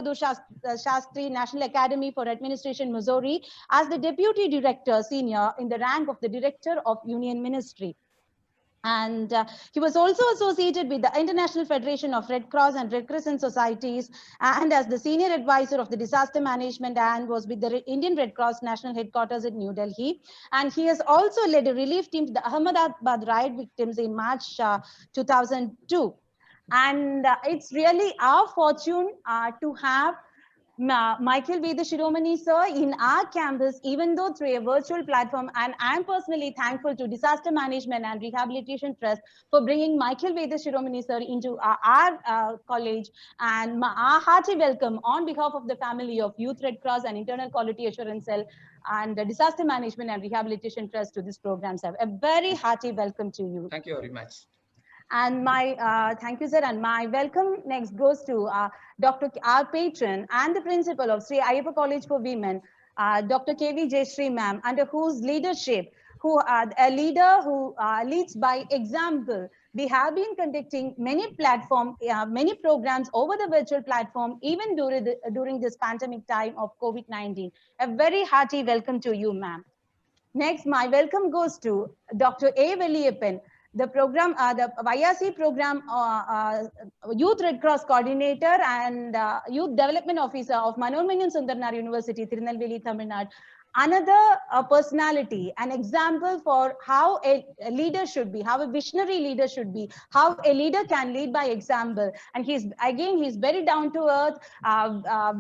Shastri, National Academy for Administration, Missouri, as the Deputy Director Senior in the rank of the Director of Union Ministry. And he was also associated with the International Federation of Red Cross and Red Crescent Societies, and as the senior advisor of the disaster management, and was with the Indian Red Cross National Headquarters in New Delhi. And he has also led a relief team to the Ahmedabad riot victims in March 2002. And it's really our fortune to have Michael Veda Shiromani sir in our campus, even though through a virtual platform. And I'm personally thankful to Disaster Management and Rehabilitation Trust for bringing Michael Veda Shiromani sir into our college. And our hearty welcome on behalf of the family of Youth Red Cross and Internal Quality Assurance Cell and the Disaster Management and Rehabilitation Trust to this program, sir. A very hearty welcome to you. Thank you very much. And my thank you, sir. And my welcome next goes to Dr. our patron and the principal of Sri Ayyappa College for Women, Dr. K.V. Jayashree ma'am, under whose leadership, a leader who leads by example. We have been conducting many many programs over the virtual platform, even during this pandemic time of COVID-19. A very hearty welcome to you, ma'am. Next, my welcome goes to Dr. A. Veliyappan, the program, the YRC program, Youth Red Cross Coordinator and Youth Development Officer of Manoormangan Sundarnar University, Tirunelveli, Tamil Nadu. Another personality, an example for how a leader should be, how a visionary leader should be, how a leader can lead by example. And he's very down to earth,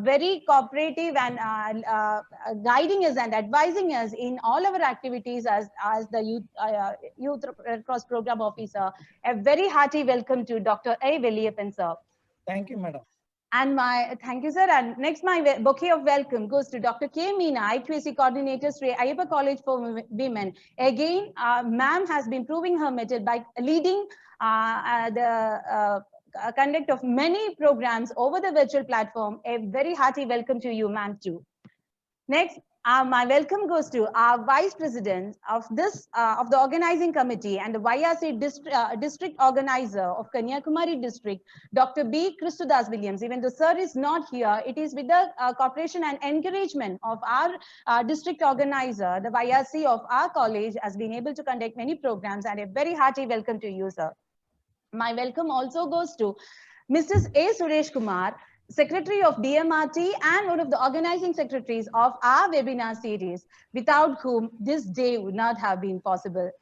very cooperative, and guiding us and advising us in all our activities as the Youth Red Cross Program Officer. A very hearty welcome to Dr. A. Veliyappan, sir. Thank you, madam. And thank you, sir. And next, my bouquet of welcome goes to Dr. K. Meena, IQAC Coordinator, Sri Ayyappa College for Women. Again, ma'am has been proving her mettle by leading the conduct of many programs over the virtual platform. A very hearty welcome to you, ma'am, too. Next, my welcome goes to our Vice President of the organizing committee and the YRC district organizer of Kanyakumari district, Dr. B. Christodas Williams. Even though sir is not here, it is with the cooperation and encouragement of our district organizer, the YRC of our college has been able to conduct many programs, and a very hearty welcome to you, sir. My welcome also goes to Mrs. A. Suresh Kumar, Secretary of DMRT and one of the organizing secretaries of our webinar series, without whom this day would not have been possible.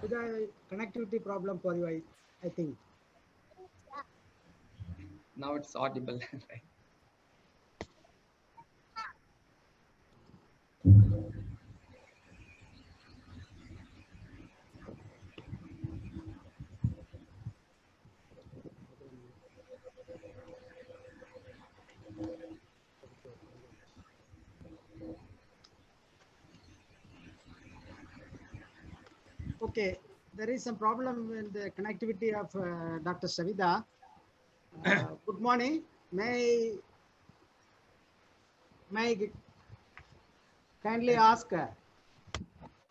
Is a connectivity problem for you, I think. Now it's audible. Okay, there is some problem with the connectivity of Dr. Savita. Good morning. May I kindly ask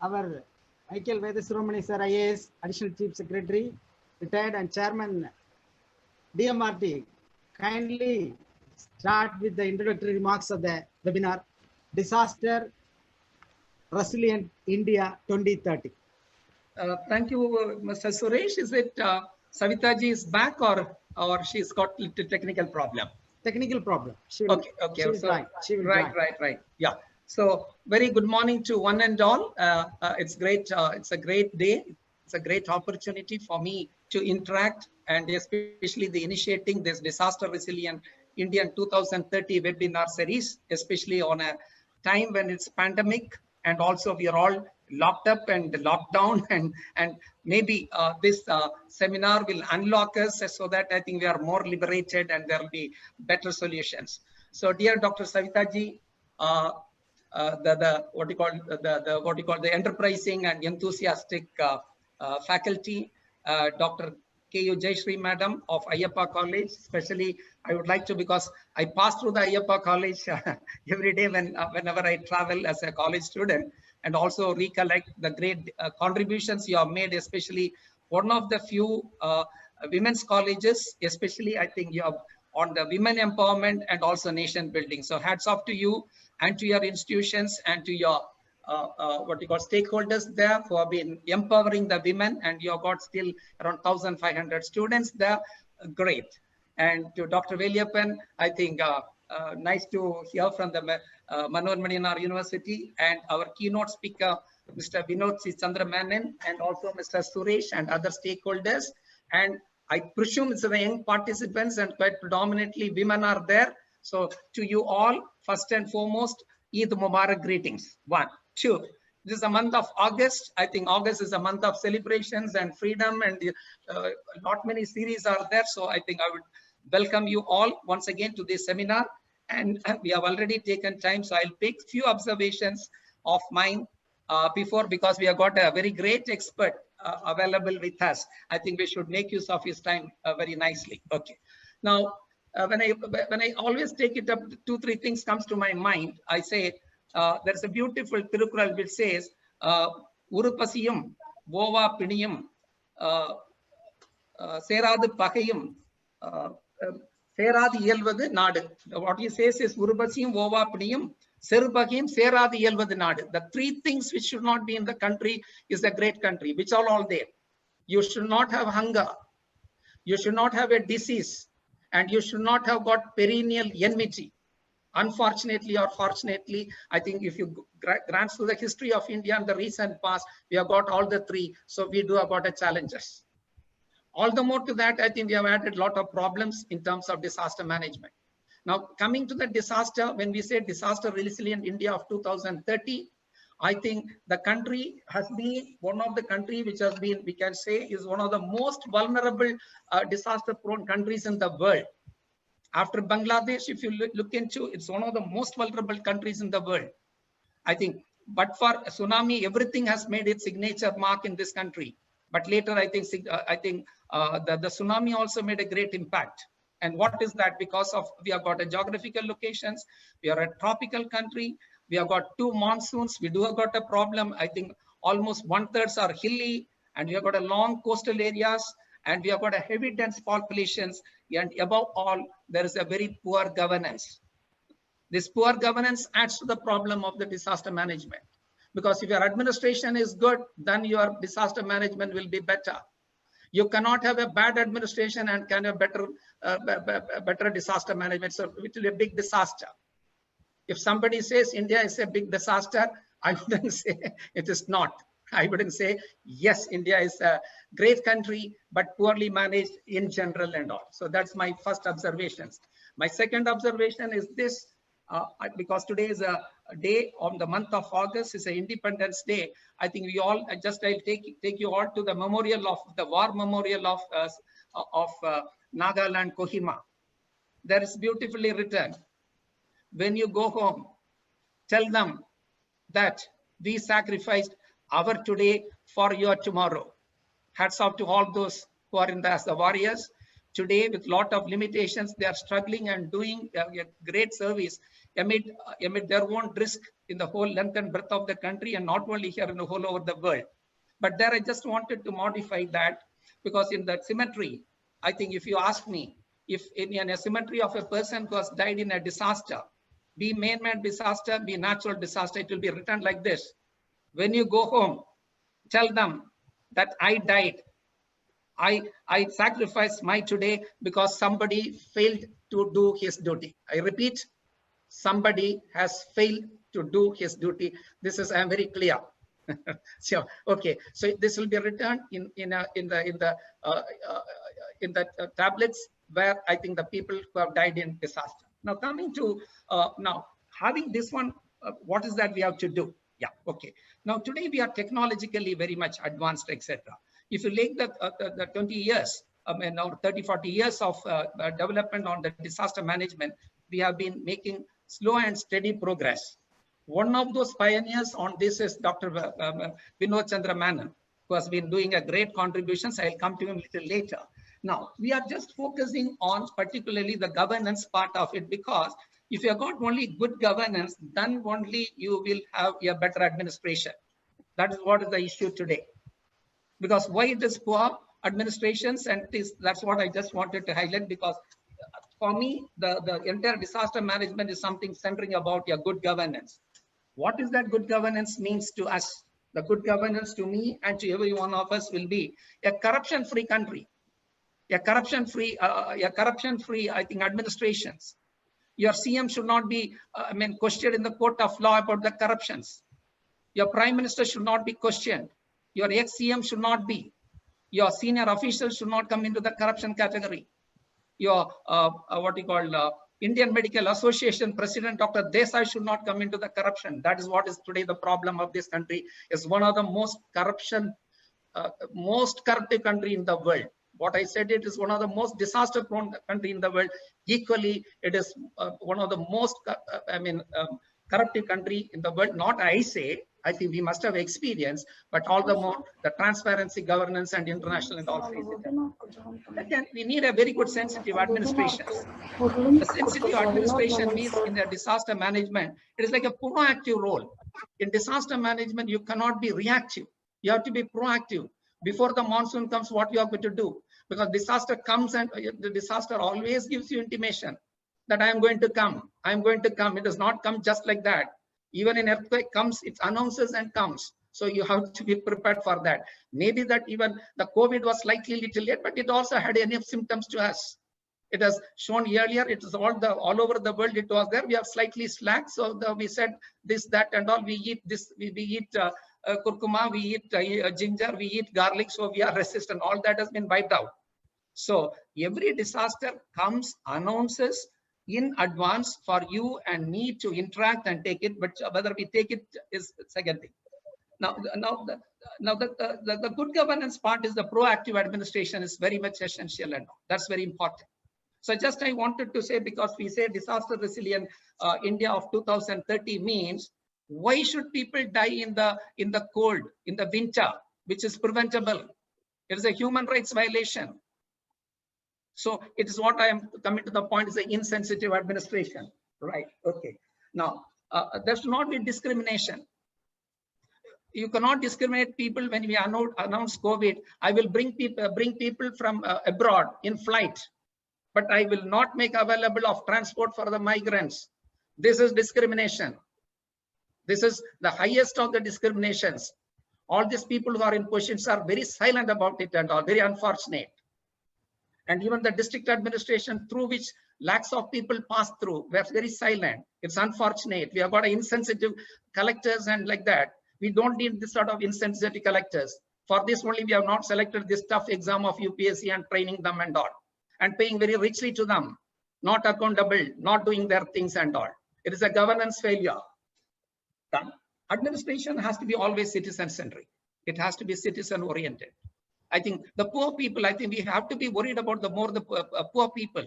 our Michael Veda Shiromani sir, IAS, Additional Chief Secretary, retired and Chairman DMRT, kindly start with the introductory remarks of the webinar, Disaster Resilient India 2030. Thank you, Mr. Suresh. Is it Savita ji is back or she's got little technical problem? Technical problem. Okay. She will right. Yeah. So very good morning to one and all. It's great. It's a great day. It's a great opportunity for me to interact, and especially the initiating this Disaster Resilient Indian 2030 webinar series, especially on a time when it's pandemic and also we are all locked up and locked down, and maybe this seminar will unlock us so that I think we are more liberated and there will be better solutions. So dear Dr. Savita ji, the enterprising and enthusiastic faculty, Dr. K.U. Jayashree Madam of Ayyappa College, especially I would like to, because I pass through the Ayyappa College every day whenever I travel as a college student. and also recollect the great contributions you have made, especially one of the few women's colleges, especially I think you have on the women empowerment and also nation building. So hats off to you and to your institutions and to your what you call stakeholders there who have been empowering the women, and you have got still around 1,500 students there. Great. And to Dr. Veliappan, I think nice to hear from the Manohar Maniyanar University, and our keynote speaker, Mr. Vinod C. Chandra Menon, and also Mr. Suresh and other stakeholders. And I presume it's the young participants and quite predominantly women are there. So to you all, first and foremost, Eid Mubarak greetings. 1, 2. This is a month of August. I think August is a month of celebrations and freedom, and not many series are there. So I think I would welcome you all once again to this seminar. And we have already taken time, so I'll take few observations of mine because we have got a very great expert available with us. I think we should make use of his time very nicely. Okay. Now, when I always take it up, 2-3 things comes to my mind. I say there's a beautiful Tirukkural which says, Urupasiyum, Vova Piniyum, Seradu Pakayum, Seradu Yelvadu Nadu. What he says is Urupasiyum, Vova Piniyum, Serupakiyum, Seradu Yelvadu Nadu. The 3 things which should not be in the country is a great country, which are all there. You should not have hunger. You should not have a disease. And you should not have got perennial enmity. Unfortunately or fortunately, I think if you glance through the history of India in the recent past, we have got all the 3. So we do have got a challenges. All the more to that, I think we have added a lot of problems in terms of disaster management. Now, coming to the disaster, when we say disaster resilient India of 2030, I think the country has been one of the country which has been, we can say, is one of the most vulnerable disaster prone countries in the world. After Bangladesh, if you look into, it's one of the most vulnerable countries in the world. I think, but for a tsunami, everything has made its signature mark in this country. But later, I think the tsunami also made a great impact. And what is that? Because of we have got a geographical locations, we are a tropical country, we have got 2 monsoons, we do have got a problem. I think almost 1/3 are hilly, and we have got a long coastal areas, and we have got a heavy dense populations, and above all, there is a very poor governance. This poor governance adds to the problem of the disaster management. Because if your administration is good, then your disaster management will be better. You cannot have a bad administration and can have better disaster management. So it will be a big disaster. If somebody says India is a big disaster, I wouldn't say it is not. I wouldn't say, yes, India is a great country, but poorly managed in general and all. So that's my first observations. My second observation is this, because today is a day on the month of August, is an Independence Day. I think we all, I'll take you all to the memorial of the war memorial of Nagaland, Kohima. There is beautifully written, when you go home, tell them that we sacrificed our today for your tomorrow. Hats off to all those who are in as the warriors. Today, with lot of limitations, they are struggling and doing a great service amid their own risk in the whole length and breadth of the country, and not only here in the whole over the world. But there I just wanted to modify that, because in that cemetery, I think if you ask me, if in a cemetery of a person who has died in a disaster, be man-made disaster, be natural disaster, it will be written like this. When you go home, tell them that I died. I sacrificed my today because somebody failed to do his duty. I repeat, somebody has failed to do his duty. This is, I am very clear. So, okay, so this will be written in the tablets where I think the people who have died in disaster. Now coming to now having this one, what is that we have to do? Yeah, okay. Now today we are technologically very much advanced, etc. If you take the 20 years, now 30, 40 years of development on the disaster management, we have been making slow and steady progress. One of those pioneers on this is Dr. Vinod Chandra Menon, who has been doing a great contributions. I'll come to him a little later. Now, we are just focusing on particularly the governance part of it, because If you have got only good governance, then only you will have a better administration. That is what is the issue today. Because why it is poor administrations, and that's what I just wanted to highlight, because for me, the entire disaster management is something centering about a good governance. What is that good governance means to us? The good governance to me and to every one of us will be a corruption-free country, a corruption-free, I think, administrations. Your CM should not be, questioned in the court of law about the corruptions. Your prime minister should not be questioned. Your ex-CM should not be. Your senior officials should not come into the corruption category. Your Indian Medical Association President Dr. Desai should not come into the corruption. That is what is today the problem of this country. Is one of the most corruptive country in the world. What I said, it is one of the most disaster-prone country in the world. Equally, it is one of the most, corruptive country in the world. Not I say, I think we must have experience, but all the more the transparency, governance, and international and all face it. Again, we need a very good sensitive administration. The sensitive administration means in the disaster management, it is like a proactive role. In disaster management, you cannot be reactive. You have to be proactive. Before the monsoon comes, what you are going to do? Because disaster comes, and the disaster always gives you intimation that I am going to come. I am going to come. It does not come just like that. Even an earthquake comes, it announces and comes. So you have to be prepared for that. Maybe that even the COVID was slightly little late, but it also had enough symptoms to us. It has shown earlier. It is all over the world. It was there. We have slightly slack. So we said this, that, and all. We eat this. We eat curcuma. We eat ginger. We eat garlic. So we are resistant. All that has been wiped out. So every disaster comes, announces in advance for you and me to interact and take it. But whether we take it is second thing. Now the good governance part is the proactive administration is very much essential, and that's very important. So just I wanted to say, because we say disaster resilient India of 2030 means, why should people die in the cold, in the winter, which is preventable? It is a human rights violation. So it is what I am coming to the point, is the insensitive administration, right? Okay. Now there should not be discrimination. You cannot discriminate people. When we announce COVID, I will bring people from abroad in flight, but I will not make available of transport for the migrants. This is discrimination. This is the highest of the discriminations. All these people who are in positions are very silent about it and all, very unfortunate. And even the district administration through which lakhs of people pass through, we're very silent. It's unfortunate. We have got insensitive collectors and like that. We don't need this sort of insensitive collectors. For this only, we have not selected this tough exam of UPSC and training them and all, and paying very richly to them, not accountable, not doing their things and all. It is a governance failure. The administration has to be always citizen-centric. It has to be citizen-oriented. I think the poor people, I think we have to be worried about the poor people.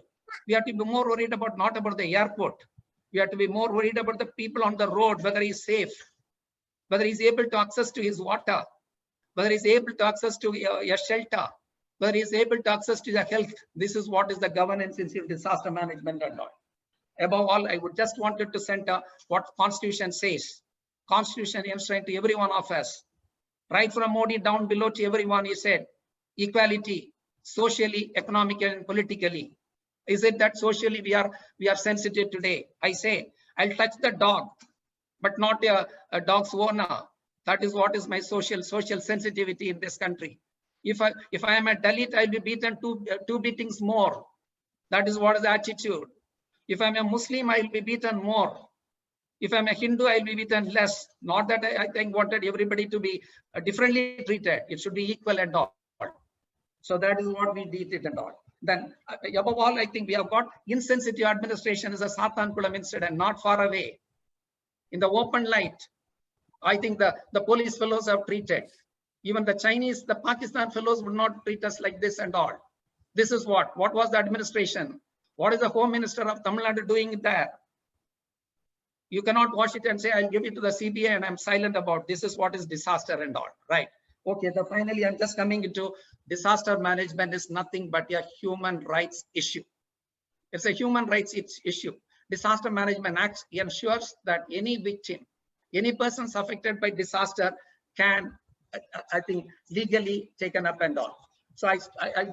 We have to be more worried about, not about the airport. We have to be more worried about the people on the road, whether he's safe, whether he's able to access to his water, whether he's able to access to a shelter, whether he's able to access to the health. This is what is the governance in disaster management and all. Above all, I would just wanted to center what Constitution says. Constitution enshrined to every one of us. Right from Modi down below to everyone, he said, equality, socially, economically, and politically. Is it that socially we are sensitive today? I say, I'll touch the dog, but not a dog's owner. That is what is my social sensitivity in this country. If I am a Dalit, I'll be beaten two beatings more. That is what is the attitude. If I'm a Muslim, I'll be beaten more. If I'm a Hindu, I'll be beaten less. Not that I think wanted everybody to be differently treated. It should be equal and all. So that is what we did it and all. Then above all, I think we have got insensitive administration as a Satankulam incident, not far away. In the open light, I think the police fellows have treated. Even the Chinese, the Pakistan fellows would not treat us like this and all. This is what was the administration? What is the Home Minister of Tamil Nadu doing there? You cannot watch it and say, I'll give it to the CBI and I'm silent about this is what is disaster and all, right? Okay, finally, I'm just coming into disaster management is nothing but a human rights issue. It's a human rights issue. Disaster Management Act ensures that any victim, any persons affected by disaster can, I think, legally taken up and all. So I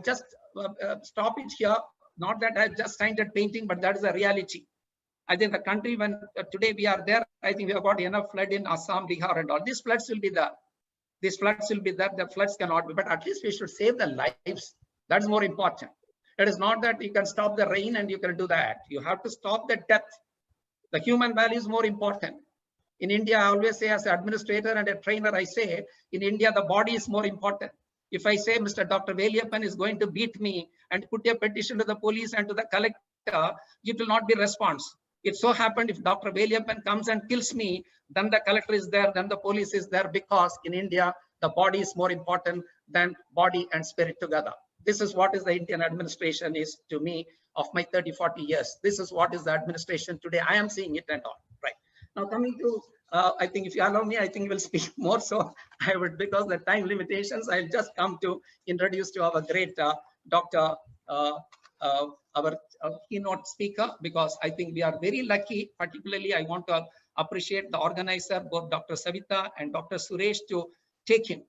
just stop it here. Not that I just signed a painting, but that is a reality. I think the country, when today we are there, I think we have got enough flood in Assam, Bihar and all. These floods will be there. These floods will be there. The floods cannot be, but at least we should save the lives. That's more important. It is not that you can stop the rain and you can do that. You have to stop the death. The human value is more important. In India, I always say, as an administrator and a trainer, I say, in India, the body is more important. If I say Mr. Dr. Veliappan is going to beat me and put a petition to the police and to the collector, it will not be response. It so happened if Dr. Veliappan comes and kills me, then the collector is there, then the police is there, because in India, the body is more important than body and spirit together. This is what is the Indian administration is to me of my 30, 40 years. This is what is the administration today. I am seeing it and all. Right. Now coming to, I think if you allow me, I think we'll speak more. So I would, because the time limitations, I'll just come to introduce to our great Dr. Our keynote speaker, because I think we are very lucky. Particularly, I want to appreciate the organizer, both Dr. Savita and Dr. Suresh, to take him.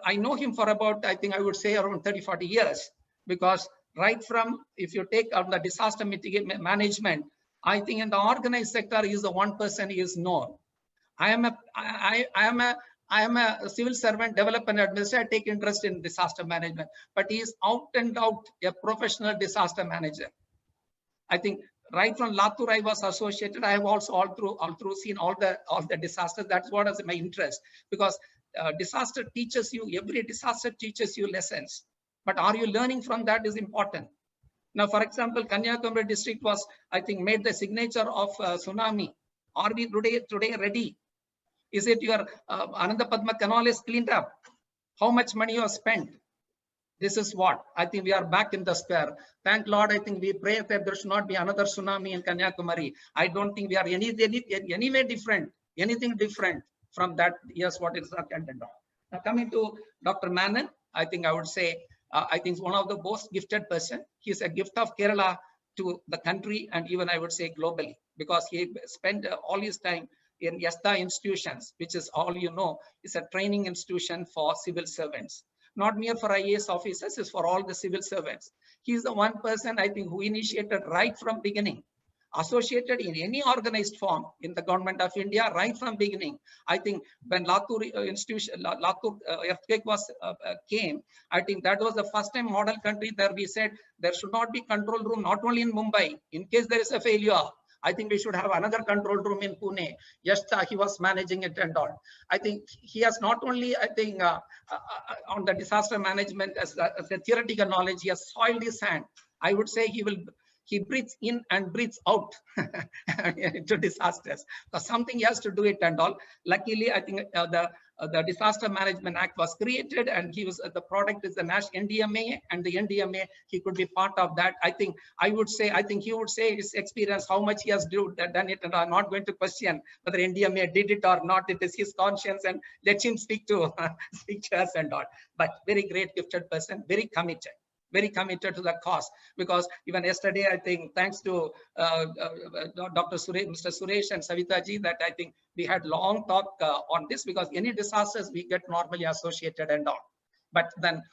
I know him for about, I think I would say around 30, 40 years, because right from, if you take out the disaster mitigation management, I think in the organized sector, he is the one person he is known. I am a civil servant, development administrator. I take interest in disaster management, but he is out and out a professional disaster manager. I think right from Latur, I was associated. I have also all through seen all the disasters. That's what is my interest, because disaster teaches you, every disaster teaches you lessons, but are you learning from that is important. Now, for example, Kanyakumari district was, I think, made the signature of tsunami. Are we today ready? Is it your Ananda Padma canal is cleaned up? How much money you have spent? This is what I think we are back in the square. Thank Lord. I think we pray that there should not be another tsunami in Kanyakumari. I don't think we are anyway different, anything different from that. Yes, what is attended on. Now coming to Dr. Manan, I think I would say, I think one of the most gifted person. He is a gift of Kerala to the country and even I would say globally, because he spent all his time in Yasta institutions, which is all you know, is a training institution for civil servants. Not mere for IAS officers, is for all the civil servants. He is the one person I think who initiated right from beginning, associated in any organized form in the government of India right from beginning. I think when Latur earthquake was came, I think that was the first time model country there we said there should not be control room, not only in Mumbai, in case there is a failure. I think we should have another control room in Pune. Yes, he was managing it and all. I think he has not only, I think, on the disaster management as the theoretical knowledge, he has soiled his hand. I would say he breathes in and breathes out into disasters. So something he has to do it and all. Luckily, I think the Disaster Management Act was created, and he was the product is the national NDMA, and the NDMA he could be part of that. I think he would say his experience, how much he has done it, and I'm not going to question whether NDMA did it or not. It is his conscience, and let him speak to us and all. But very great gifted person, very committed to the cause, because even yesterday, I think, thanks to Dr. Suresh, Mr. Suresh and Savita ji, that I think we had long talk on this, because any disasters we get normally associated and all. But then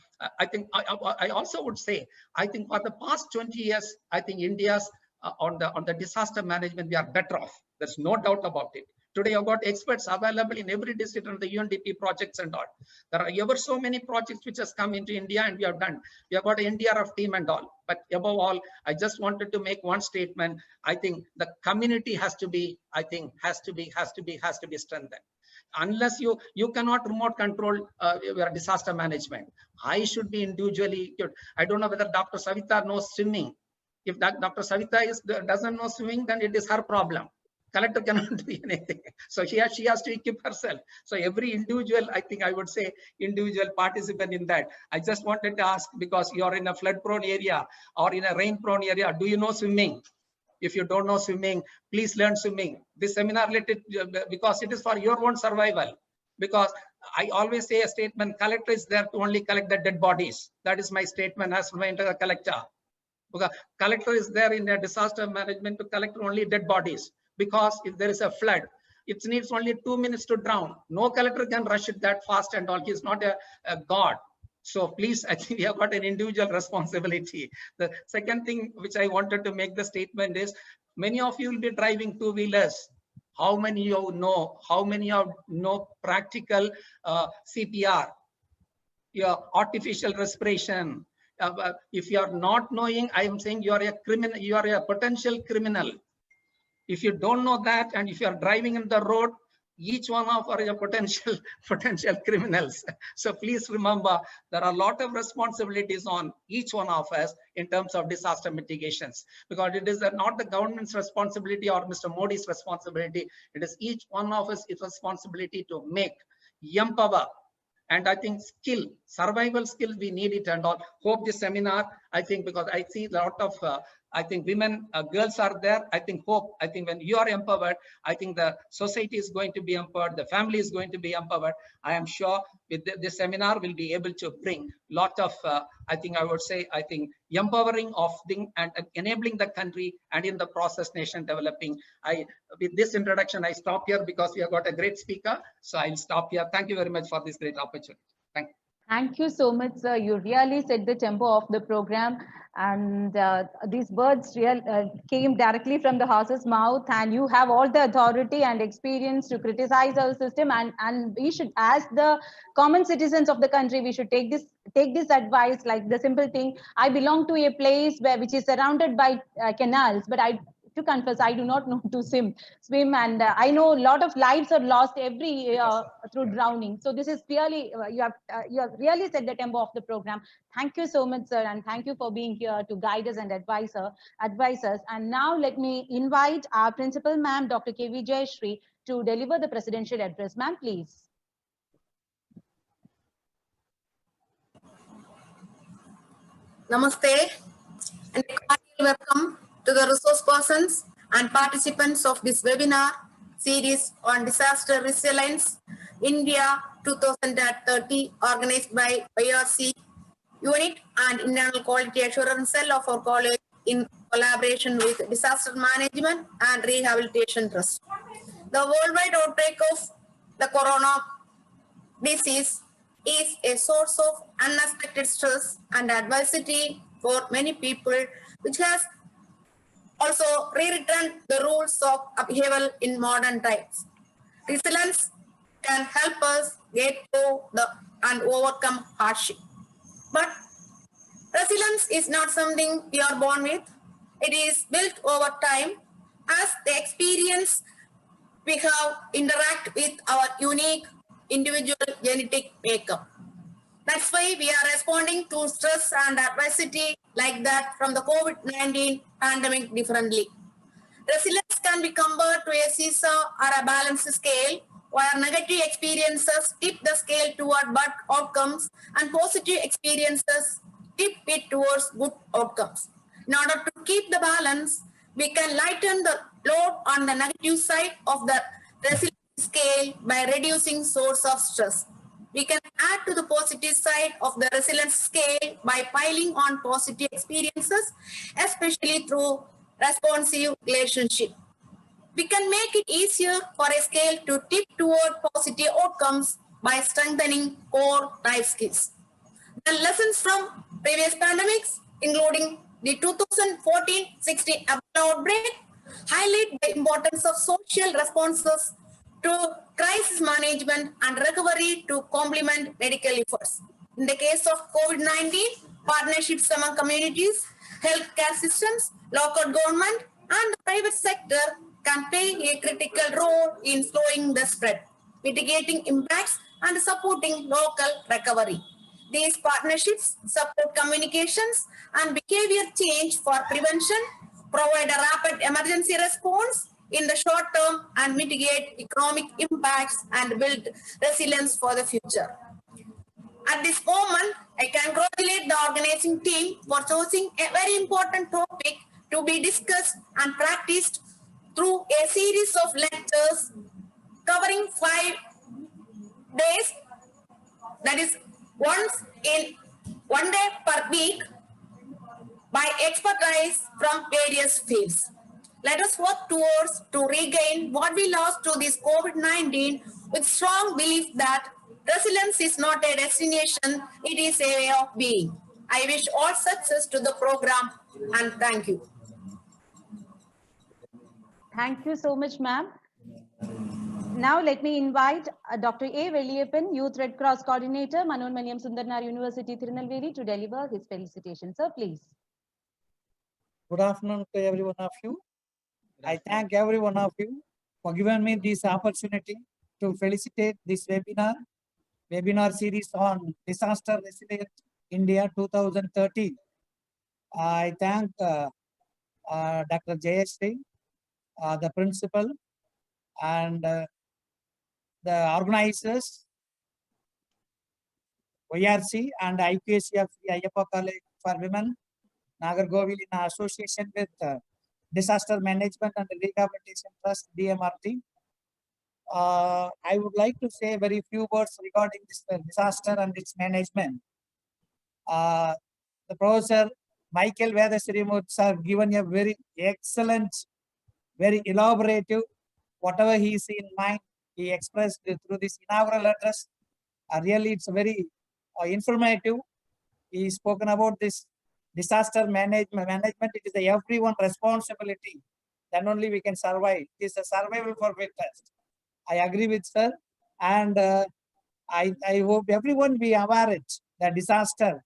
I think I also would say, I think for the past 20 years, I think India's on the disaster management, we are better off. There's no doubt about it. Today, you've got experts available in every district on the UNDP projects and all. There are ever so many projects which has come into India, and we have done. We have got an NDRF team and all. But above all, I just wanted to make one statement. I think the community has to be, I think, has to be strengthened. Unless you cannot remote control your disaster management. I should be individually. I don't know whether Dr. Savita knows swimming. If Dr. Savita doesn't know swimming, then it is her problem. Collector cannot do anything. So she has to equip herself. So every individual, I think I would say, individual participant in that. I just wanted to ask, because you're in a flood prone area or in a rain prone area, do you know swimming? If you don't know swimming, please learn swimming. This seminar related, because it is for your own survival. Because I always say a statement, collector is there to only collect the dead bodies. That is my statement as my collector. Because collector is there in a disaster management to collect only dead bodies. Because if there is a flood, it needs only 2 minutes to drown. No collector can rush it that fast and all. He's not a god. So please, I think we have got an individual responsibility. The second thing which I wanted to make the statement is, many of you will be driving two-wheelers. How many of you know? How many of you know practical CPR, your artificial respiration? If you are not knowing, I am saying you are a criminal. You are a potential criminal. If you don't know that, and if you are driving in the road, each one of us are potential criminals. So please remember, there are a lot of responsibilities on each one of us in terms of disaster mitigations, because it is not the government's responsibility or Mr. Modi's responsibility. It is each one of us' responsibility to make, empower. And I think skill, survival skills, we need it and all. Hope this seminar, I think, because I see a lot of, I think women, girls are there. I think hope, I think when you are empowered, I think the society is going to be empowered. The family is going to be empowered. I am sure with this seminar, we'll be able to bring lot of, I think I would say, I think empowering of thing and enabling the country, and in the process nation developing. With this introduction, I stop here because we have got a great speaker. So I'll stop here. Thank you very much for this great opportunity. Thank you. Thank you so much, sir. You really set the tempo of the program, and these words came directly from the horse's mouth, and you have all the authority and experience to criticize our system, and we should, as the common citizens of the country, we should take this advice. Like the simple thing, I belong to a place which is surrounded by canals, but to confess, I do not know to swim, and I know a lot of lives are lost every year through drowning. So this is really, you have really set the tempo of the program. Thank you so much, sir, and thank you for being here to guide us and advise us. And now let me invite our principal, ma'am, Dr. K.V. Jayashree, to deliver the presidential address. Ma'am, please. Namaste, and a cordial welcome to the resource persons and participants of this webinar series on disaster resilience India 2030, organized by IRC Unit and Internal Quality Assurance Cell of our college in collaboration with Disaster Management and Rehabilitation Trust. The worldwide outbreak of the corona disease is a source of unexpected stress and adversity for many people, which has also rewritten the rules of upheaval in modern times. Resilience can help us get through and overcome hardship. But resilience is not something we are born with. It is built over time as the experience we have interact with our unique individual genetic makeup. That's why we are responding to stress and adversity like that from the COVID-19 pandemic differently. Resilience can be compared to a seesaw or a balanced scale, where negative experiences tip the scale toward bad outcomes and positive experiences tip it towards good outcomes. In order to keep the balance, we can lighten the load on the negative side of the resilience scale by reducing source of stress. We can add to the positive side of the resilience scale by piling on positive experiences, especially through responsive relationship. We can make it easier for a scale to tip toward positive outcomes by strengthening core life skills. The lessons from previous pandemics, including the 2014-16 Ebola outbreak, highlight the importance of social responses to crisis management and recovery to complement medical efforts. In the case of COVID-19, partnerships among communities, healthcare systems, local government, and the private sector can play a critical role in slowing the spread, mitigating impacts, and supporting local recovery. These partnerships support communications and behavior change for prevention, provide a rapid emergency response in the short term, and mitigate economic impacts and build resilience for the future. At this moment, I congratulate the organizing team for choosing a very important topic to be discussed and practiced through a series of lectures covering 5 days, that is one day per week, by expertise from various fields. Let us work towards to regain what we lost to this COVID-19 with strong belief that resilience is not a destination, it is a way of being. I wish all success to the program and thank you. Thank you so much, ma'am. Now let me invite Dr. A. Velliyappan, Youth Red Cross Coordinator, Manoenmaniam Sundarnar University, Tirunelveli, to deliver his felicitations. Sir, please. Good afternoon to every one of you. I thank every one of you for giving me this opportunity to felicitate this webinar series on Disaster Resilient India 2030. I thank Dr. Jayashree, the principal, and the organizers, YRC and IQAC of Sri Ayyappa College for Women, Nagargovil in association with Disaster Management and Rehabilitation Trust, DMRT. I would like to say very few words regarding this disaster and its management. The Professor Michael Vedasrimurthy have given a very excellent, very elaborative, whatever he is in mind, he expressed through this inaugural address. Really, it's very informative. He spoken about this disaster management. It is everyone's responsibility. Then only we can survive. It is a survival for fittest. I agree with sir, and I hope everyone be aware it the disaster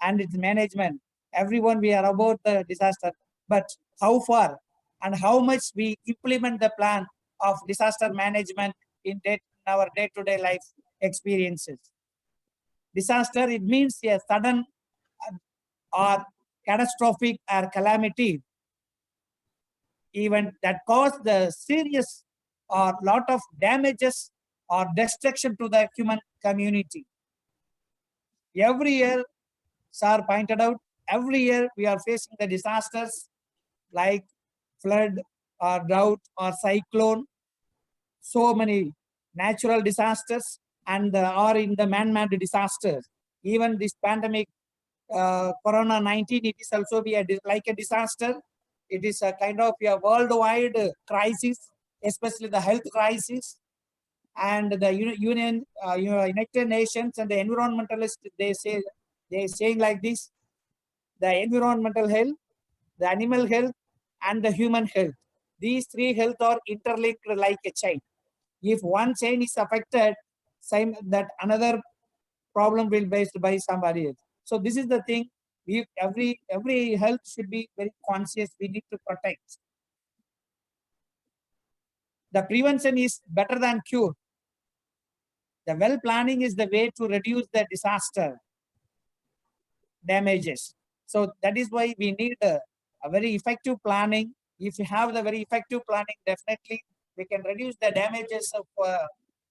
and its management. Everyone we are about the disaster, but how far and how much we implement the plan of disaster management in our day-to-day life experiences. Disaster, it means a sudden or catastrophic or calamity event that caused the serious or lot of damages or destruction to the human community. Every year, sir pointed out, every year we are facing the disasters like flood or drought or cyclone, so many natural disasters and or in the man-made disasters. Even this pandemic, Corona-19, it is also like a disaster. It is a kind of a worldwide crisis, especially the health crisis. And the United Nations and the environmentalists, they saying like this: the environmental health, the animal health, and the human health. These three health are interlinked like a chain. If one chain is affected, same that another problem will be based by somebody else. So this is the thing. Every health should be very conscious. We need to protect. The prevention is better than cure. The well planning is the way to reduce the disaster damages. So that is why we need a very effective planning. If you have the very effective planning, definitely we can reduce the damages of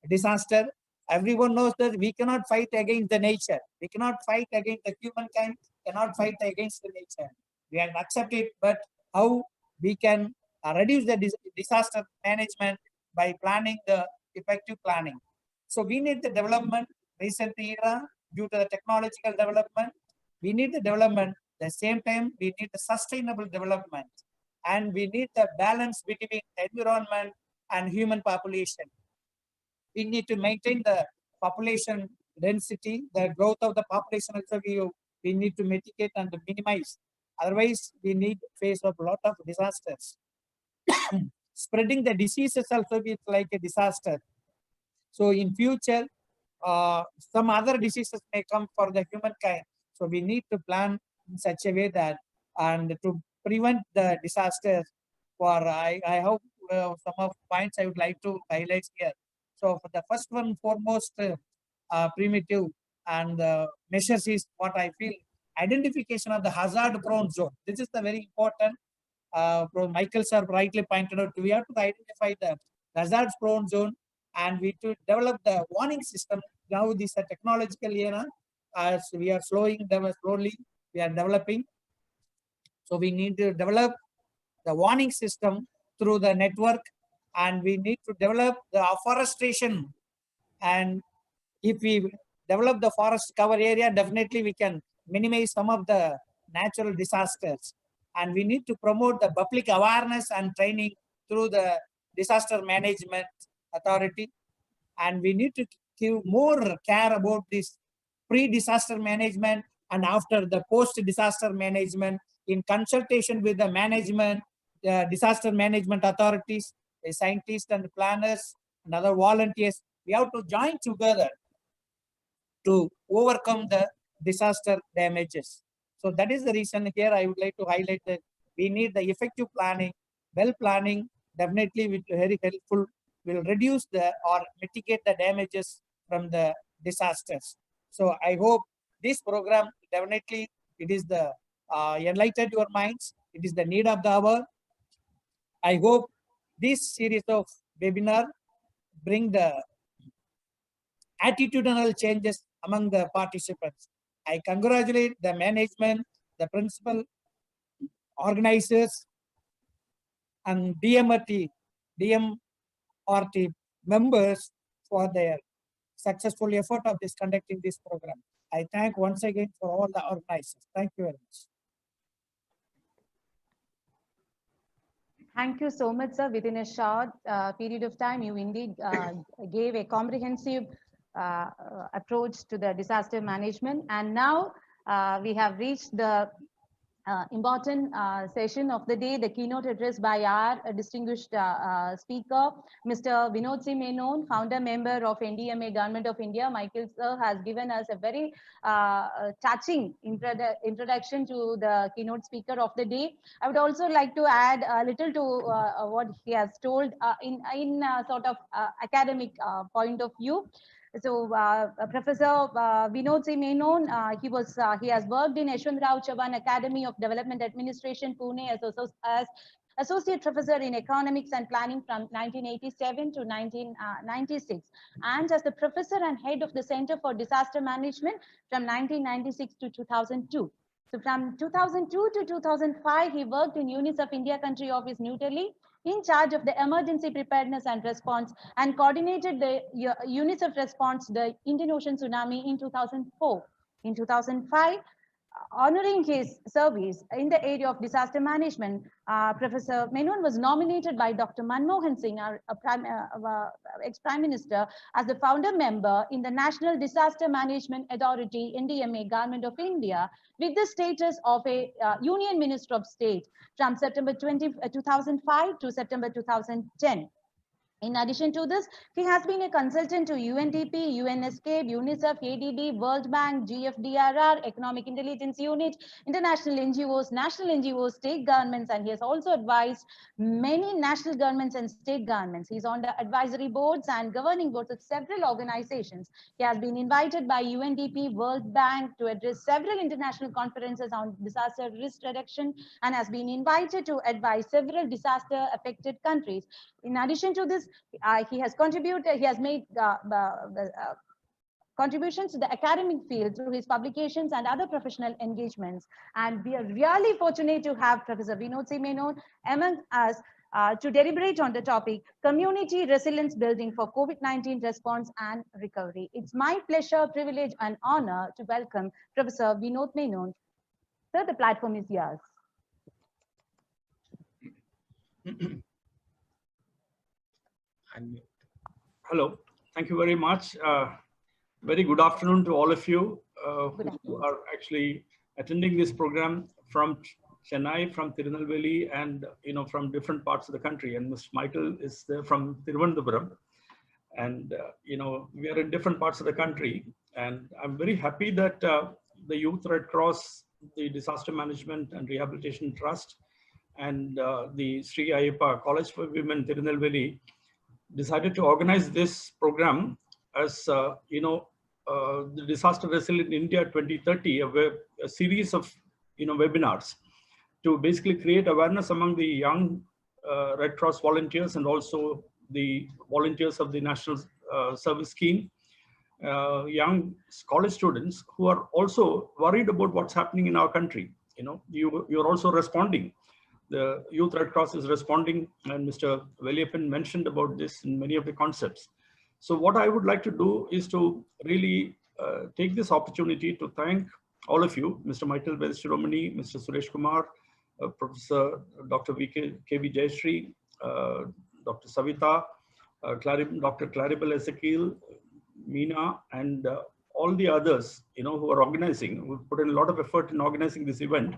disaster. Everyone knows that we cannot fight against the nature. We cannot fight against the humankind, cannot fight against the nature. We have to accept it, but how we can reduce the disaster management by planning the effective planning. So we need the development, recent era, due to the technological development, we need the development. At the same time, we need the sustainable development. And we need the balance between environment and human population. We need to maintain the population density, the growth of the population also we need to mitigate and minimize. Otherwise, we need to face a lot of disasters. Spreading the diseases also is like a disaster. So in future, some other diseases may come for the humankind. So we need to plan in such a way that, and to prevent the disasters. For I hope some of points I would like to highlight here. So for the first one, foremost primitive and measures is what I feel: identification of the hazard-prone zone. This is the very important. Michael sir rightly pointed out. We have to identify the hazard-prone zone, and we to develop the warning system. Now this is a technological era. As we are slowly, we are developing. So we need to develop the warning system through the network, and we need to develop the afforestation. And if we develop the forest cover area, definitely we can minimize some of the natural disasters. And we need to promote the public awareness and training through the Disaster Management Authority. And we need to give more care about this pre-disaster management and after the post-disaster management in consultation with the management, disaster management authorities, the scientists and planners and other volunteers. We have to join together to overcome the disaster damages. So that is the reason here I would like to highlight that we need the effective planning. Well planning definitely will be very helpful, will reduce the or mitigate the damages from the disasters. So I hope this program definitely it is the enlightened your minds. It is the need of the hour. I hope this series of webinar bring the attitudinal changes among the participants. I congratulate the management, the principal organizers, and DMRT members for their successful effort of this conducting this program. I thank once again for all the organizers. Thank you very much. Thank you so much, sir. Within a short period of time, you indeed gave a comprehensive approach to the disaster management. And now we have reached the important session of the day, the keynote address by our distinguished speaker, Mr. Vinod C. Menon, founder member of NDMA Government of India. Michael sir has given us a very touching introduction to the keynote speaker of the day. I would also like to add a little to what he has told in sort of academic point of view. So Professor Vinod C. Menon, he has worked in Yashwantrao Chavan Academy of Development Administration, Pune as Associate Professor in Economics and Planning from 1987 to 1996, and as the Professor and Head of the Center for Disaster Management from 1996 to 2002. So from 2002 to 2005, he worked in UNICEF India Country Office, New Delhi, in charge of the emergency preparedness and response, and coordinated the UNICEF response to the Indian Ocean tsunami in 2004. In 2005, honoring his service in the area of disaster management, Professor Menon was nominated by Dr. Manmohan Singh, our ex-Prime Minister, as the founder member in the National Disaster Management Authority, NDMA, Government of India, with the status of a Union Minister of State from September 2005 to September 2010. In addition to this, he has been a consultant to UNDP, UNESCAPE, UNICEF, ADB, World Bank, GFDRR, Economic Intelligence Unit, international NGOs, national NGOs, state governments, and he has also advised many national governments and state governments. He's on the advisory boards and governing boards of several organizations. He has been invited by UNDP, World Bank to address several international conferences on disaster risk reduction, and has been invited to advise several disaster affected countries. In addition to this, he has made contributions to the academic field through his publications and other professional engagements. And we are really fortunate to have Professor Vinod C. Menon among us to deliberate on the topic, community resilience building for COVID-19 response and recovery. It's my pleasure, privilege, and honor to welcome Professor Vinod Menon. Sir, the platform is yours. Hello, thank you very much. Very good afternoon to all of you who are actually attending this program from Chennai, from Tirunelveli, and from different parts of the country. And Mr. Michael is there from Thiruvananthapuram, and we are in different parts of the country. And I'm very happy that the Youth Red Cross, the Disaster Management and Rehabilitation Trust, and the Sri Ayyappa College for Women Tirunelveli decided to organize this program as the Disaster Resilient India 2030, a series of webinars to basically create awareness among the young Red Cross volunteers and also the volunteers of the National Service Scheme, young college students who are also worried about what's happening in our country. You're also responding. The Youth Red Cross is responding, and Mr. Veliappan mentioned about this in many of the concepts. So what I would like to do is to really take this opportunity to thank all of you, Mr. Michael Vedshiromani, Mr. Suresh Kumar, Professor Dr. K.V. Jayashree, Dr. Savita, Dr. Claribel Ezekiel, Meena, and all the others, who are organizing, who put in a lot of effort in organizing this event.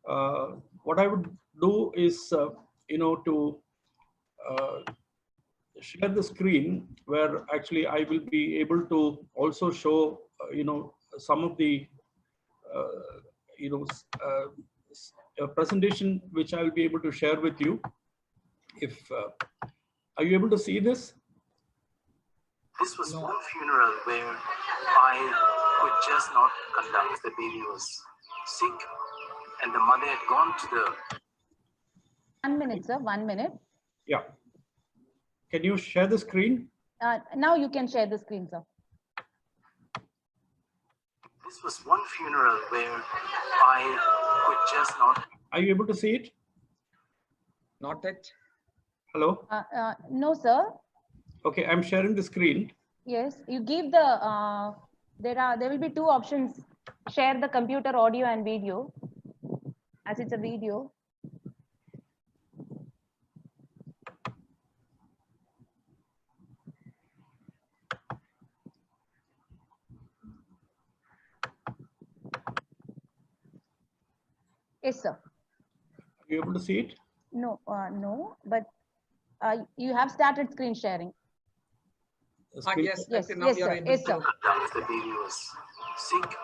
What I would do is, to share the screen where actually I will be able to also show, some of the, a presentation which I will be able to share with you. If are you able to see this? This was one funeral where I could just not conduct. The baby was sick and the mother had gone to the... 1 minute, sir, 1 minute. Yeah. Can you share the screen? Now you can share the screen, sir. This was one funeral where I could just not... Are you able to see it? Not yet. Hello? No, sir. Okay, I'm sharing the screen. Yes, you give the, there will be two options. Share the computer audio and video, as it's a video. Yes, sir. Are you able to see it? No, no, but you have started screen sharing. Yes, Yes, now yes, you're sir. able Yes, to- sir. The baby was sick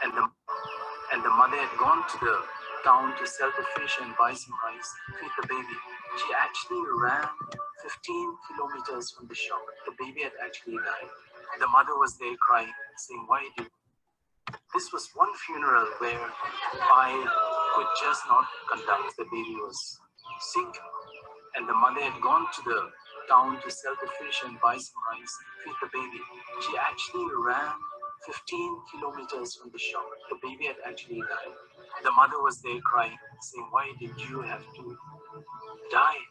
and the mother had gone to the town to sell the fish and buy some rice, feed the baby. She actually ran 15 kilometers from the shop. The baby had actually died. The mother was there crying, saying, why did you? This was one funeral where I could just not conduct. The baby was sick and the mother had gone to the town to sell the fish and buy some rice, feed the baby. She actually ran 15 kilometers from the shop. The baby had actually died. The mother was there crying, saying, why did you have to die?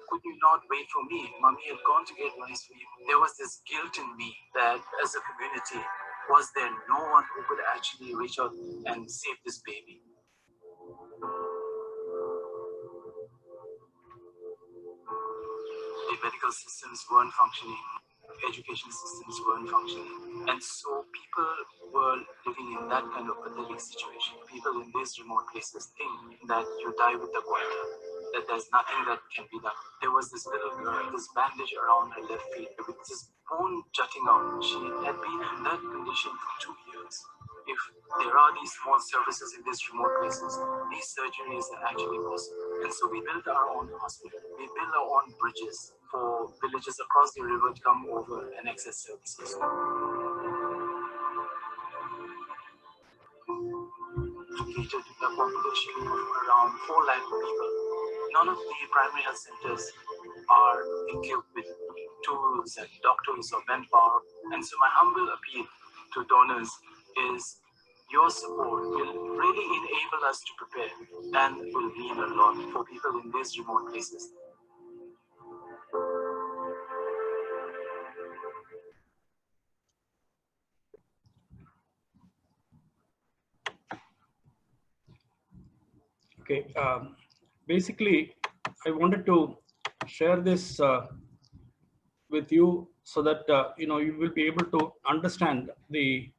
Could you not wait for me? Mommy had gone to get rice for you. There was this guilt in me that as a community, was there no one who could actually reach out and save this baby? The medical systems weren't functioning, education systems weren't functioning, and so people were living in that kind of pathetic situation. People in these remote places think that you die with the quota, that there's nothing that can be done. There was this little girl, this bandage around her left feet with this bone jutting out. She had been in that condition for 2 years. If there are these small services in these remote places, these surgeries are actually possible. And so we built our own hospital. We built our own bridges for villages across the river to come over and access services. To cater to the population of around 4 lakh people. None of the primary health centers are equipped with tools and doctors or manpower. And so my humble appeal to donors is your support will really enable us to prepare and will mean a lot for people in these remote places. Okay, basically, I wanted to share this with you so that you will be able to understand the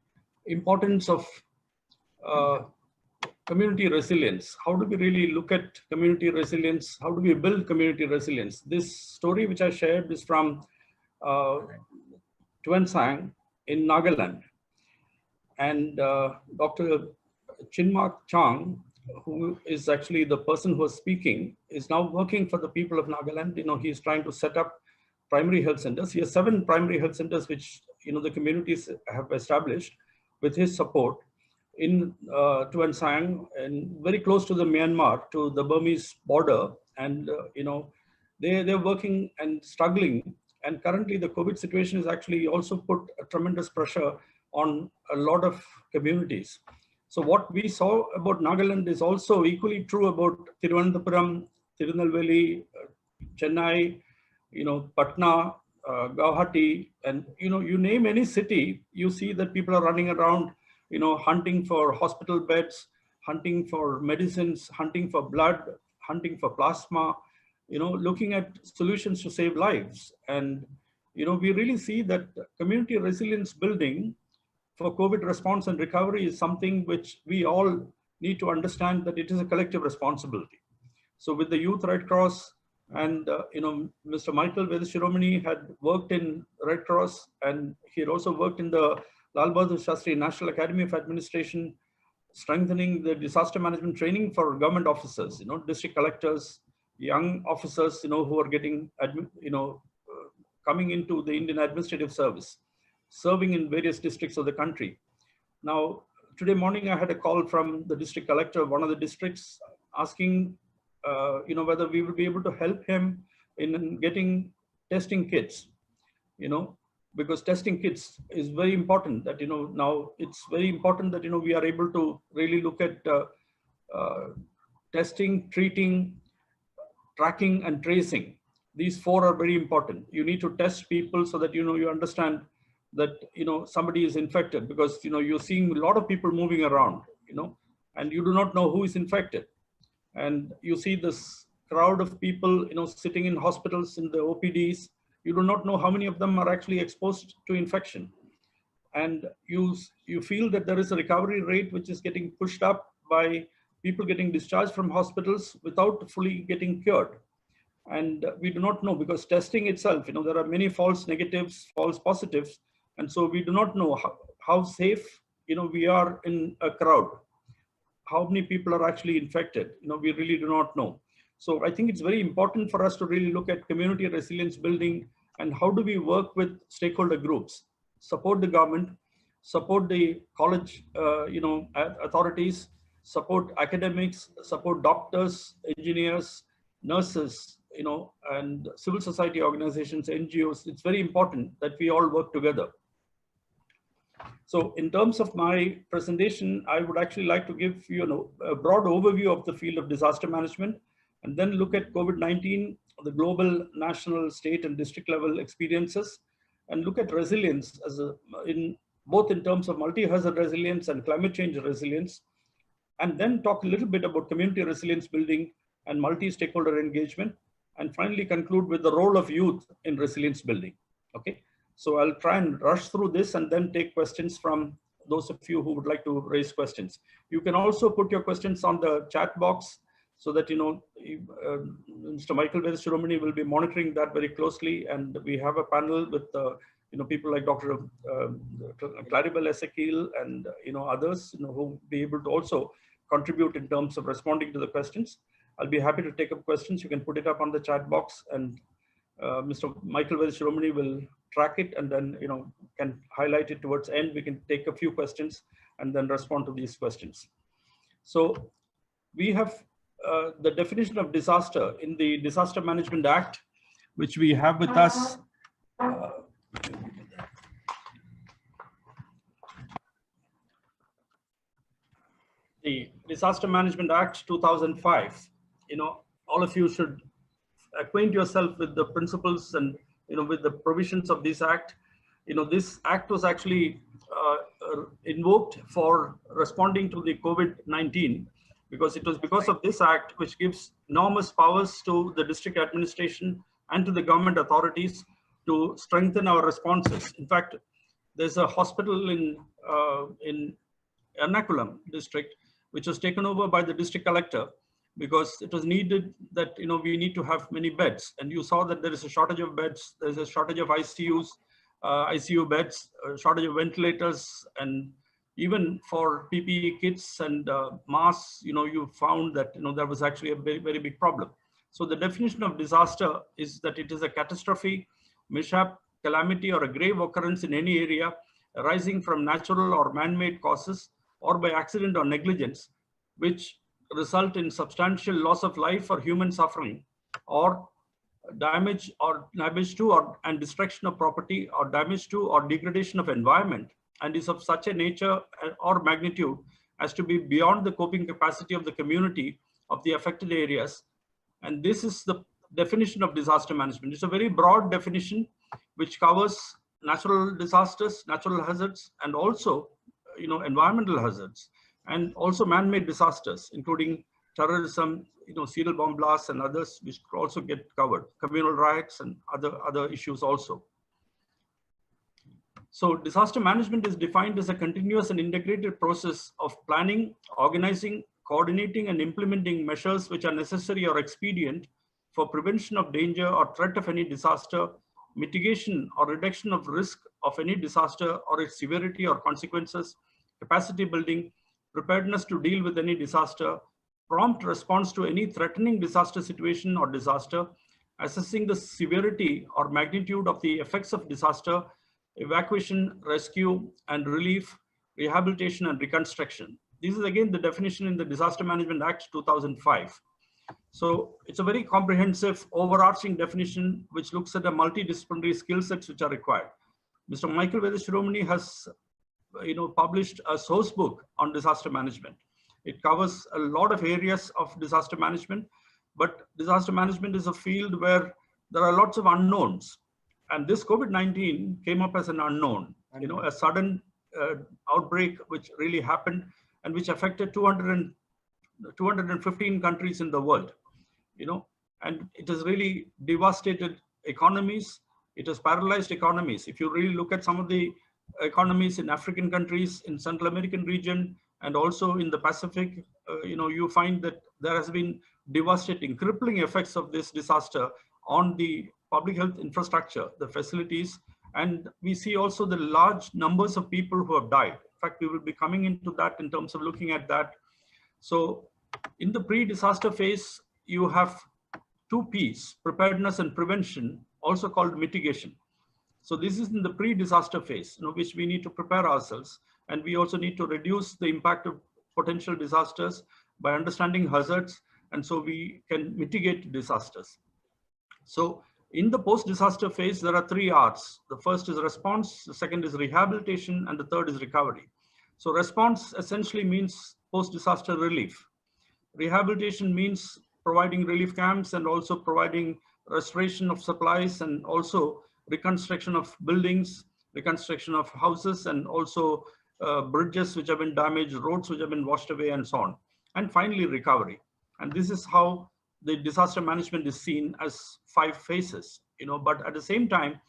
importance of community resilience. How do we really look at community resilience? How do we build community resilience? This story which I shared is from Tuan Sang in Nagaland, and Dr. Chinmark Chang, who is actually the person who is speaking, is now working for the people of Nagaland. He's trying to set up primary health centers. He has 7 primary health centers, which the communities have established with his support in Tuan Sang, and very close to the Myanmar, to the Burmese border. And they're working and struggling. And currently, the COVID situation has actually also put a tremendous pressure on a lot of communities. So what we saw about Nagaland is also equally true about Thiruvananthapuram, Tirunelveli, Chennai, Patna, Guwahati, and you name any city, you see that people are running around hunting for hospital beds, hunting for medicines, hunting for blood, hunting for plasma, looking at solutions to save lives. And, we really see that community resilience building for COVID response and recovery is something which we all need to understand that it is a collective responsibility. So with the Youth Red Cross and, Mr. Michael Vedashiromani had worked in Red Cross, and he had also worked in the Lal Bahadur Shastri National Academy of Administration, strengthening the disaster management training for government officers, district collectors, young officers, who are getting, coming into the Indian Administrative Service, serving in various districts of the country. Now, today morning, I had a call from the district collector of one of the districts asking, whether we would be able to help him in getting testing kits, because testing kits is very important that, now it's very important that, we are able to really look at testing, treating, tracking, and tracing. These four are very important. You need to test people so that, you understand that, somebody is infected, because, you're seeing a lot of people moving around, and you do not know who is infected. And you see this crowd of people, sitting in hospitals, in the OPDs. You do not know how many of them are actually exposed to infection. And you feel that there is a recovery rate which is getting pushed up by people getting discharged from hospitals without fully getting cured. And we do not know, because testing itself, there are many false negatives, false positives. And so we do not know how safe, we are in a crowd. How many people are actually infected? We really do not know. So I think it's very important for us to really look at community resilience building and how do we work with stakeholder groups, support the government, support the college, authorities, support academics, support doctors, engineers, nurses, and civil society organizations, NGOs. It's very important that we all work together. So in terms of my presentation, I would actually like to give you a broad overview of the field of disaster management, and then look at COVID-19, the global, national, state, and district level experiences, and look at resilience as both in terms of multi-hazard resilience and climate change resilience, and then talk a little bit about community resilience building and multi-stakeholder engagement, and finally conclude with the role of youth in resilience building. Okay. So I'll try and rush through this and then take questions from those of you who would like to raise questions. You can also put your questions on the chat box so that, Mr. Michael Vedashiromani will be monitoring that very closely. And we have a panel with, people like Dr. Claribel Ezekiel and, others, who will be able to also contribute in terms of responding to the questions. I'll be happy to take up questions. You can put it up on the chat box, and Mr. Michael Vedashiromani will track it, and then can highlight it towards end. We can take a few questions and then respond to these questions. So we have the definition of disaster in the Disaster Management Act, which we have with us. The Disaster Management Act 2005. All of you should acquaint yourself with the principles and with the provisions of this act. This act was actually invoked for responding to the COVID-19, because it was because of this act which gives enormous powers to the district administration and to the government authorities to strengthen our responses. In fact, there's a hospital in Ernakulam district which was taken over by the district collector, because it was needed that, we need to have many beds. And you saw that there is a shortage of beds, there's a shortage of ICUs, ICU beds, a shortage of ventilators, and even for PPE kits and masks, you found that, there was actually a very, very big problem. So the definition of disaster is that it is a catastrophe, mishap, calamity, or a grave occurrence in any area arising from natural or man-made causes or by accident or negligence, which result in substantial loss of life or human suffering, or damage to and destruction of property, or damage to or degradation of environment, and is of such a nature or magnitude as to be beyond the coping capacity of the community of the affected areas. And this is the definition of disaster management. It's a very broad definition which covers natural disasters, natural hazards, and also environmental hazards, and also man-made disasters, including terrorism, serial bomb blasts and others, which could also get covered, communal riots and other issues also. So disaster management is defined as a continuous and integrated process of planning, organizing, coordinating, and implementing measures which are necessary or expedient for prevention of danger or threat of any disaster, mitigation or reduction of risk of any disaster or its severity or consequences, capacity building, preparedness to deal with any disaster, prompt response to any threatening disaster situation or disaster, assessing the severity or magnitude of the effects of disaster, evacuation, rescue and relief, rehabilitation and reconstruction. This is again the definition in the Disaster Management Act 2005. So it's a very comprehensive overarching definition which looks at the multidisciplinary skill sets which are required. Mr. Michael Vedashiromani has published a source book on disaster management. It covers a lot of areas of disaster management, but disaster management is a field where there are lots of unknowns. And this COVID-19 came up as an unknown, a sudden outbreak which really happened and which affected 215 countries in the world, and it has really devastated economies. It has paralyzed economies. If you really look at some of the economies in African countries, in Central American region, and also in the Pacific, you find that there has been devastating, crippling effects of this disaster on the public health infrastructure, the facilities, and we see also the large numbers of people who have died. In fact, we will be coming into that in terms of looking at that. So in the pre-disaster phase, you have two P's, preparedness and prevention, also called mitigation. So this is in the pre-disaster phase, which we need to prepare ourselves. And we also need to reduce the impact of potential disasters by understanding hazards. And so we can mitigate disasters. So in the post-disaster phase, there are three R's. The first is response, the second is rehabilitation, and the third is recovery. So response essentially means post-disaster relief. Rehabilitation means providing relief camps and also providing restoration of supplies and also reconstruction of buildings, reconstruction of houses, and also bridges which have been damaged, roads which have been washed away, and so on. And finally, recovery. And this is how the disaster management is seen as 5 phases, but at the same time,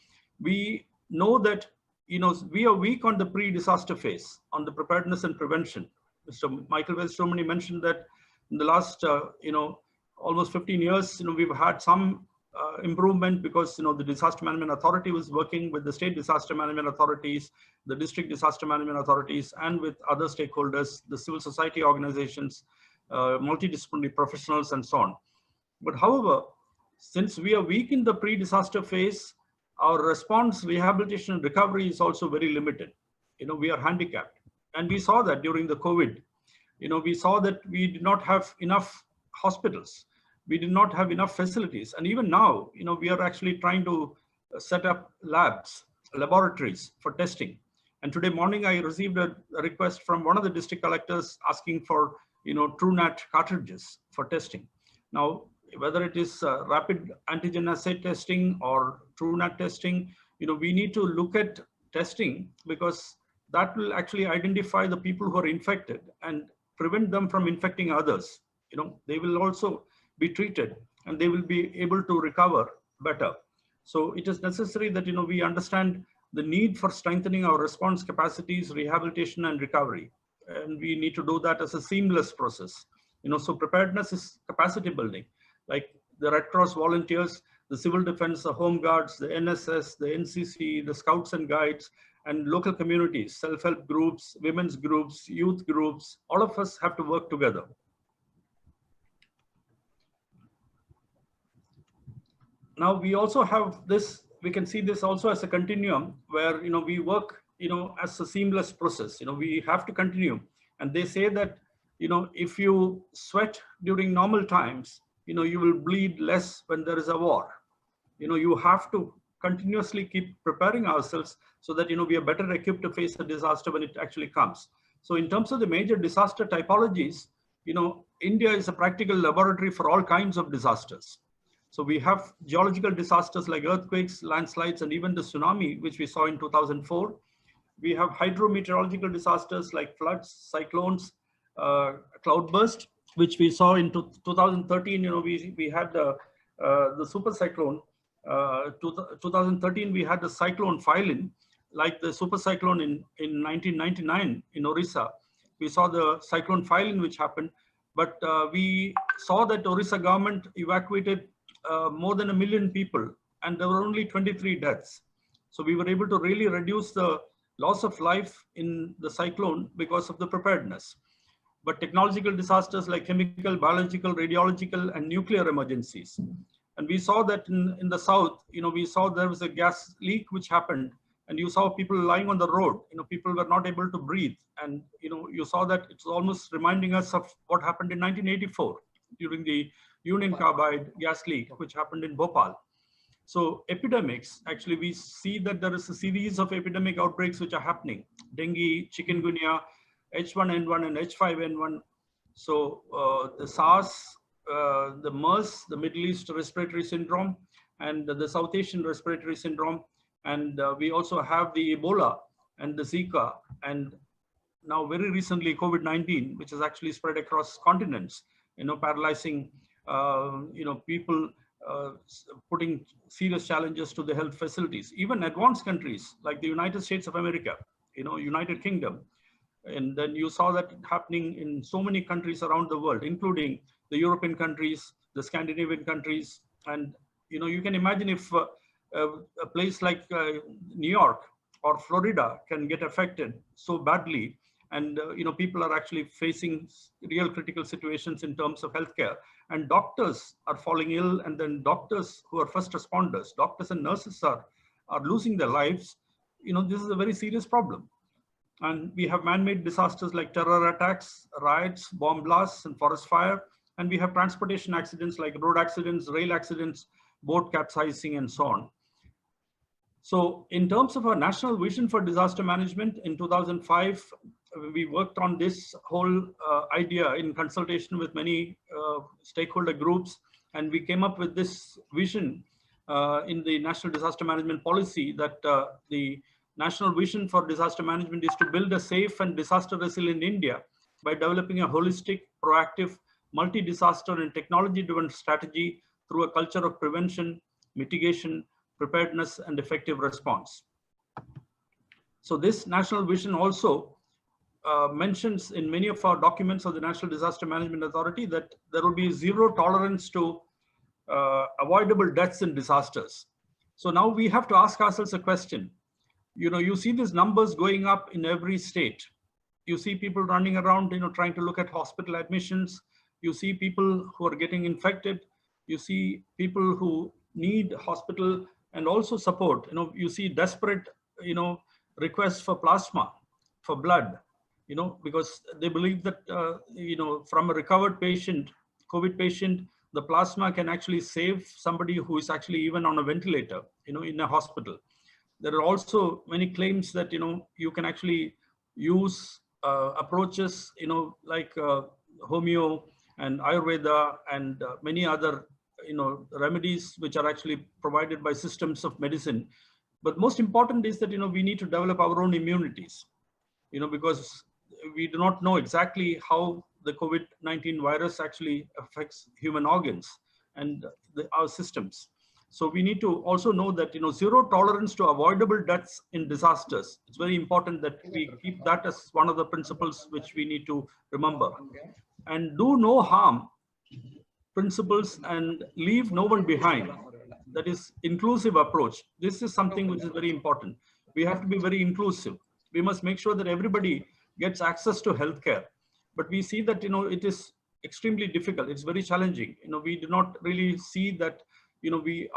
we know that, we are weak on the pre-disaster phase, on the preparedness and prevention. Mr. Michael Vedashiromani mentioned that in the last, almost 15 years, we've had some improvement because, the Disaster Management Authority was working with the state disaster management authorities, the district disaster management authorities, and with other stakeholders, the civil society organizations, multidisciplinary professionals, and so on. But however, since we are weak in the pre-disaster phase, our response, rehabilitation, and recovery is also very limited. We are handicapped. And we saw that during the COVID. We saw that we did not have enough hospitals. We did not have enough facilities. And even now, we are actually trying to set up labs, laboratories for testing. And today morning, I received a request from one of the district collectors asking for, TrueNAT cartridges for testing. Now, whether it is rapid antigen assay testing or TrueNAT testing, we need to look at testing because that will actually identify the people who are infected and prevent them from infecting others. They will also be treated and they will be able to recover better. So it is necessary that, we understand the need for strengthening our response capacities, rehabilitation, and recovery. And we need to do that as a seamless process. So preparedness is capacity building, like the Red Cross volunteers, the civil defense, the home guards, the NSS, the NCC, the scouts and guides, and local communities, self-help groups, women's groups, youth groups, all of us have to work together. Now we also have this, we can see this also as a continuum where, we work, as a seamless process. We have to continue. And they say that, if you sweat during normal times, you will bleed less when there is a war. You have to continuously keep preparing ourselves so that, we are better equipped to face a disaster when it actually comes. So in terms of the major disaster typologies, India is a practical laboratory for all kinds of disasters. So we have geological disasters like earthquakes, landslides, and even the tsunami, which we saw in 2004. We have hydrometeorological disasters like floods, cyclones, cloudburst, which we saw in 2013. We had the super cyclone. 2013, we had the cyclone Philin, like the super cyclone in 1999 in Orissa. We saw the cyclone Philin, which happened, but we saw that Orissa government evacuated more than 1 million people, and there were only 23 deaths. So we were able to really reduce the loss of life in the cyclone because of the preparedness. But technological disasters like chemical, biological, radiological, and nuclear emergencies. And we saw that in the south, we saw there was a gas leak which happened, and you saw people lying on the road. People were not able to breathe, and you saw that it's almost reminding us of what happened in 1984 during the Union Carbide gas leak, which happened in Bhopal. So epidemics, actually, we see that there is a series of epidemic outbreaks which are happening: dengue, chikungunya, H1N1 and H5N1. So the SARS, the MERS, the Middle East Respiratory Syndrome, and the South Asian Respiratory Syndrome. And we also have the Ebola and the Zika, and now very recently COVID-19, which has actually spread across continents, paralyzing, people, putting serious challenges to the health facilities. Even advanced countries like the United States of America, United Kingdom. And then you saw that happening in so many countries around the world, including the European countries, the Scandinavian countries. And, you can imagine if a place like New York or Florida can get affected so badly, and people are actually facing real critical situations in terms of healthcare, and doctors are falling ill, and then doctors who are first responders, doctors and nurses are losing their lives. This is a very serious problem. And we have man-made disasters like terror attacks, riots, bomb blasts, and forest fire. And we have transportation accidents like road accidents, rail accidents, boat capsizing, and so on. So in terms of our national vision for disaster management, in 2005, we worked on this whole idea in consultation with many stakeholder groups. And we came up with this vision in the National Disaster Management Policy, that the national vision for disaster management is to build a safe and disaster resilient India by developing a holistic, proactive, multi-disaster and technology-driven strategy through a culture of prevention, mitigation, preparedness, and effective response. So this national vision also mentions in many of our documents of the National Disaster Management Authority that there will be zero tolerance to avoidable deaths in disasters. So now we have to ask ourselves a question. You see these numbers going up in every state. You see people running around, trying to look at hospital admissions. You see people who are getting infected. You see people who need hospital and also support. You see desperate, requests for plasma, for blood, because they believe that, from a recovered patient, COVID patient, the plasma can actually save somebody who is actually even on a ventilator, in a hospital. There are also many claims that, you can actually use approaches, like homeo and Ayurveda and many other, remedies which are actually provided by systems of medicine. But most important is that, we need to develop our own immunities, because we do not know exactly how the COVID-19 virus actually affects human organs and our systems. So we need to also know that, zero tolerance to avoidable deaths in disasters. It's very important that we keep that as one of the principles which we need to remember. And do no harm principles and leave no one behind. That is inclusive approach. This is something which is very important. We have to be very inclusive. We must make sure that everybody gets access to healthcare. But we see that, it is extremely difficult. It's very challenging. We do not really see that,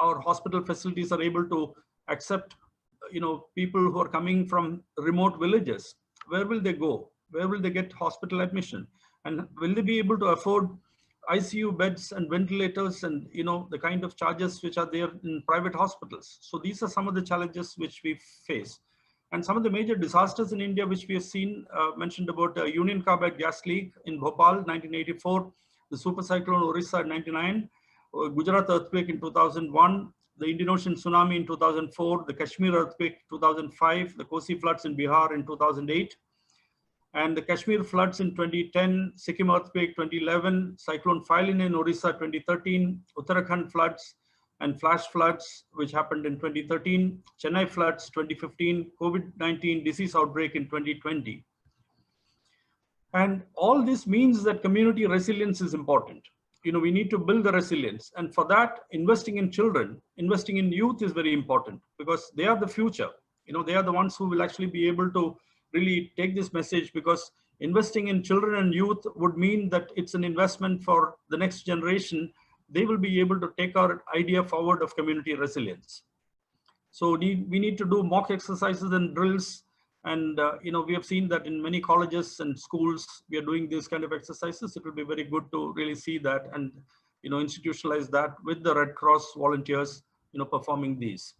our hospital facilities are able to accept, people who are coming from remote villages. Where will they go? Where will they get hospital admission? And will they be able to afford ICU beds and ventilators and, the kind of charges which are there in private hospitals? So these are some of the challenges which we face. And some of the major disasters in India, which we have seen, mentioned about Union Carbide gas leak in Bhopal, 1984, the super cyclone Orissa in 99, Gujarat earthquake in 2001, the Indian Ocean tsunami in 2004, the Kashmir earthquake 2005, the Kosi floods in Bihar in 2008, and the Kashmir floods in 2010, Sikkim earthquake 2011, Cyclone Philin in Orissa 2013, Uttarakhand floods and flash floods, which happened in 2013, Chennai floods 2015, COVID-19 disease outbreak in 2020. And all this means that community resilience is important. We need to build the resilience. And for that, investing in children, investing in youth is very important because they are the future. They are the ones who will actually be able to really take this message, because investing in children and youth would mean that it's an investment for the next generation. They will be able to take our idea forward of community resilience. So we need to do mock exercises and drills. And, we have seen that in many colleges and schools, we are doing these kind of exercises. It will be very good to really see that and, institutionalize that with the Red Cross volunteers, performing these.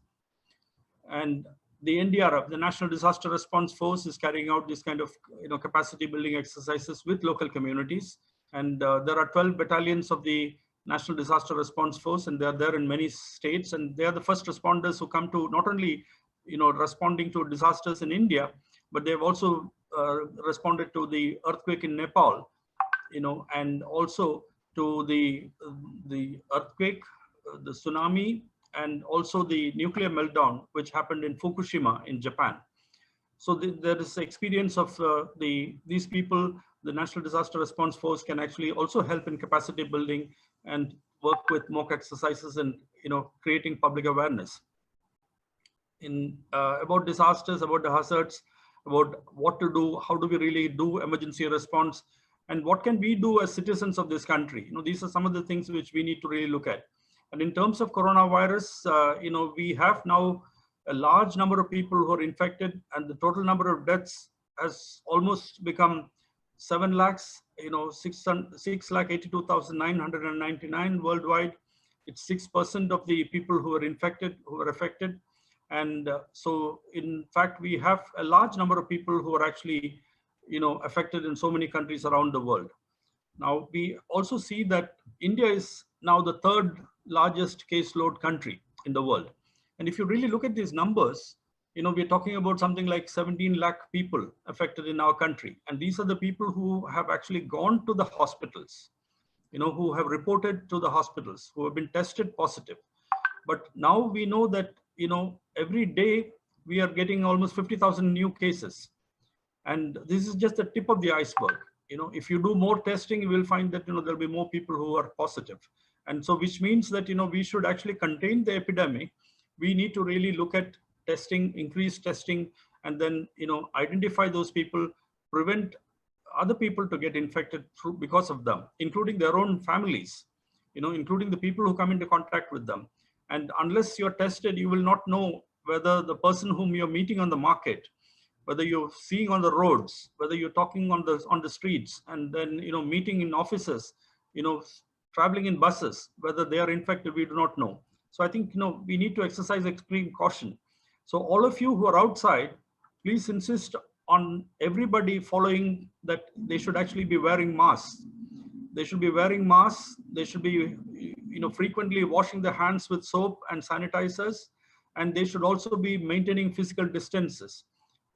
And the NDRF, the National Disaster Response Force, is carrying out this kind of, capacity building exercises with local communities. And there are 12 battalions of the National Disaster Response Force, and they are there in many states. And they are the first responders who come to not only responding to disasters in India, but they've also responded to the earthquake in Nepal, and also to the earthquake, the tsunami, and also the nuclear meltdown, which happened in Fukushima in Japan. So there is experience of these people. The National Disaster Response Force can actually also help in capacity building and work with mock exercises and creating public awareness about disasters, about the hazards, about what to do, how do we really do emergency response, and what can we do as citizens of this country. These are some of the things which we need to really look at. And in terms of coronavirus, we have now a large number of people who are infected, and the total number of deaths has almost become 7 lakhs, 6,82,999 worldwide. It's 6% of the people who are infected, who are affected. And so in fact, we have a large number of people who are actually, affected in so many countries around the world. Now, we also see that India is now the third largest caseload country in the world. And if you really look at these numbers, we're talking about something like 17 lakh people affected in our country. And these are the people who have actually gone to the hospitals, who have reported to the hospitals, who have been tested positive. But now we know that, every day we are getting almost 50,000 new cases. And this is just the tip of the iceberg. If you do more testing, you will find that, there'll be more people who are positive. And so, which means that, we should actually contain the epidemic. We need to really look at testing, increase testing, and then, identify those people, prevent other people to get infected because of them, including their own families, including the people who come into contact with them. And unless you're tested, you will not know whether the person whom you're meeting on the market, whether you're seeing on the roads, whether you're talking on the streets, and then, meeting in offices, traveling in buses, whether they are infected, we do not know. So I think, we need to exercise extreme caution. So all of you who are outside, please insist on everybody following that they should actually be wearing masks. They should be wearing masks. They should be, frequently washing their hands with soap and sanitizers. And they should also be maintaining physical distances.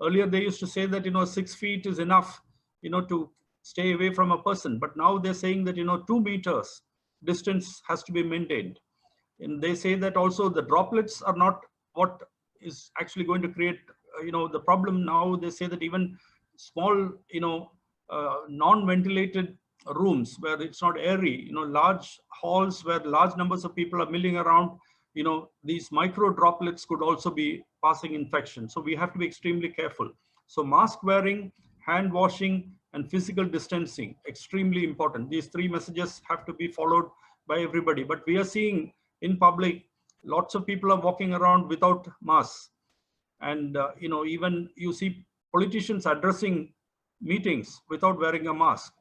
Earlier, they used to say that, 6 feet is enough, to stay away from a person. But now they're saying that, 2 meters distance has to be maintained. And they say that also the droplets are not what is actually going to create, the problem. Now they say that even small, non-ventilated rooms where it's not airy, large halls where large numbers of people are milling around, these micro droplets could also be passing infection. So we have to be extremely careful. So mask wearing, hand washing, and physical distancing, extremely important. These 3 messages have to be followed by everybody. But we are seeing in public, lots of people are walking around without masks. And, even you see politicians addressing meetings without wearing a mask.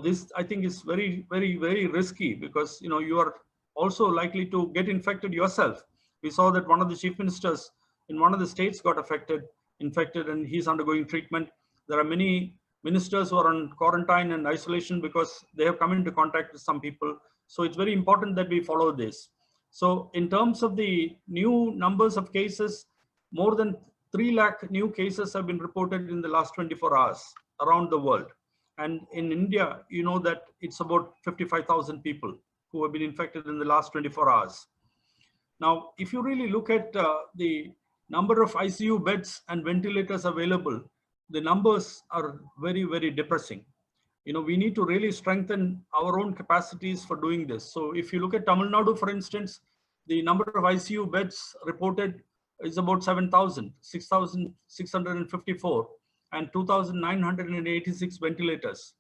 This I think is very, very, very risky because, you are also likely to get infected yourself. We saw that one of the chief ministers in one of the states got infected, and he's undergoing treatment. There are many ministers who are on quarantine and isolation because they have come into contact with some people. So it's very important that we follow this. So in terms of the new numbers of cases, more than 3 lakh new cases have been reported in the last 24 hours around the world. And in India, you know that it's about 55,000 people who have been infected in the last 24 hours. Now, if you really look at the number of ICU beds and ventilators available, the numbers are very, very depressing. You know, we need to really strengthen our own capacities for doing this. So if you look at Tamil Nadu, for instance, the number of ICU beds reported is about 7,000, 6,654, and 2,986 ventilators.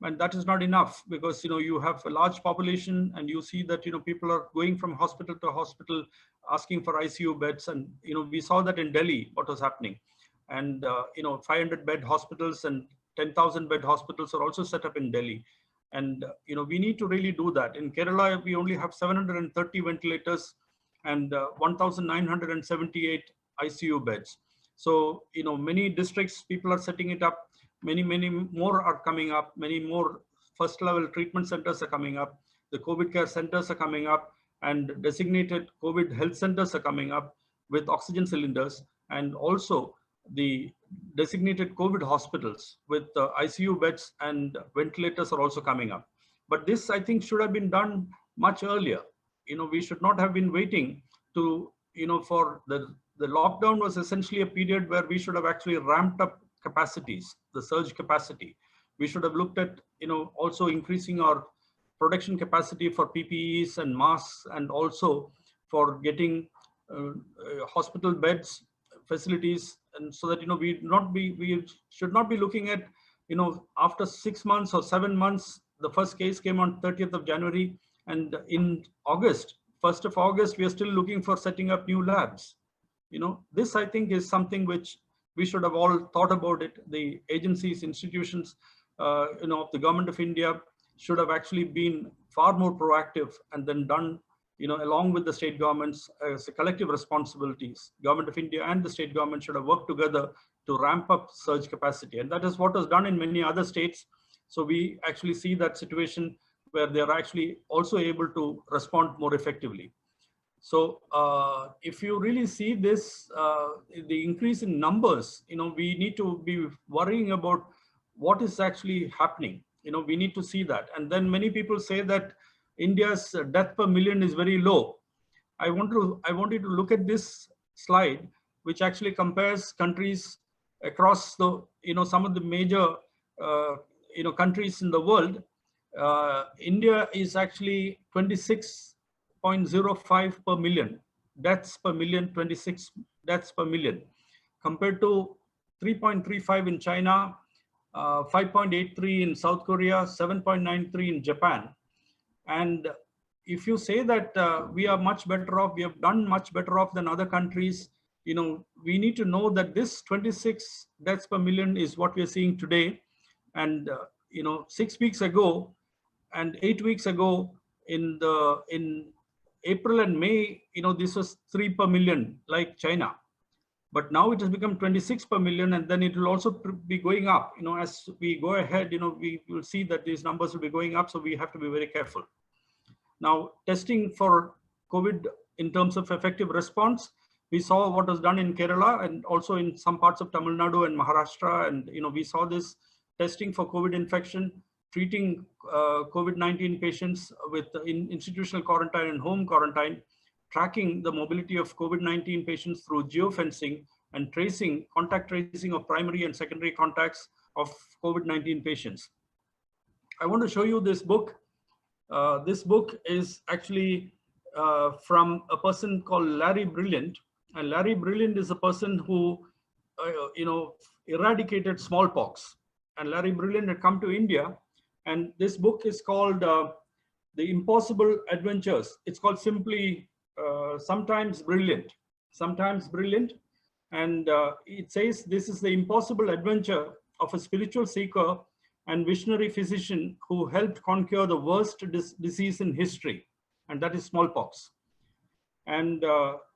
And that is not enough because, you know, you have a large population and you see that, you know, people are going from hospital to hospital asking for ICU beds. And, you know, we saw that in Delhi, what was happening. And, you know, 500 bed hospitals and 10,000 bed hospitals are also set up in Delhi. And, you know, we need to really do that. In Kerala, we only have 730 ventilators and 1,978 ICU beds. So, you know, many districts, people are setting it up. Many more are coming up. Many more first level treatment centers are coming up. The COVID care centers are coming up, and designated COVID health centers are coming up with oxygen cylinders, and also the designated COVID hospitals with ICU beds and ventilators are also coming up. But this, I think, should have been done much earlier. You know, we should not have been waiting to, you know, for the lockdown was essentially a period where we should have actually ramped up capacities, the surge capacity. We should have looked at, you know, also increasing our production capacity for PPEs and masks, and also for getting hospital beds, facilities, and so that, you know, we should not be looking at, you know, after 6 months or 7 months, the first case came on 30th of January, and in August, 1st of August, we are still looking for setting up new labs. You know, this, I think, is something which we should have all thought about it. The agencies, institutions, you know, of the government of India should have actually been far more proactive and then done, you know, along with the state governments as a collective responsibilities. Government of India and the state government should have worked together to ramp up surge capacity. And that is what was done in many other states. So we actually see that situation where they're actually also able to respond more effectively. So if you really see this, the increase in numbers, you know, we need to be worrying about what is actually happening. You know, we need to see that. And then many people say that India's death per million is very low. I want you to look at this slide, which actually compares countries across the, you know, some of the major, you know, countries in the world. India is actually 26.05 per million deaths per million, 26 deaths per million, compared to 3.35 in China, 5.83 in South Korea, 7.93 in Japan. And if you say that we are much better off, we have done much better off than other countries, you know, we need to know that this 26 deaths per million is what we are seeing today. And, you know, 6 weeks ago and 8 weeks ago in April and May, you know, this was 3 per million like China. But now it has become 26 per million, and then it will also be going up. You know, as we go ahead, you know, we will see that these numbers will be going up. So we have to be very careful. Now, testing for COVID in terms of effective response, we saw what was done in Kerala and also in some parts of Tamil Nadu and Maharashtra. And, you know, we saw this testing for COVID infection, treating COVID-19 patients with institutional quarantine and home quarantine, tracking the mobility of COVID-19 patients through geofencing, and tracing, contact tracing of primary and secondary contacts of COVID-19 patients. I want to show you this book. This book is actually from a person called Larry Brilliant. And Larry Brilliant is a person who, you know, eradicated smallpox. And Larry Brilliant had come to India. And this book is called The Impossible Adventures. It's called simply Sometimes Brilliant. Sometimes Brilliant. And it says this is the impossible adventure of a spiritual seeker and visionary physician who helped conquer the worst disease in history, and that is smallpox. And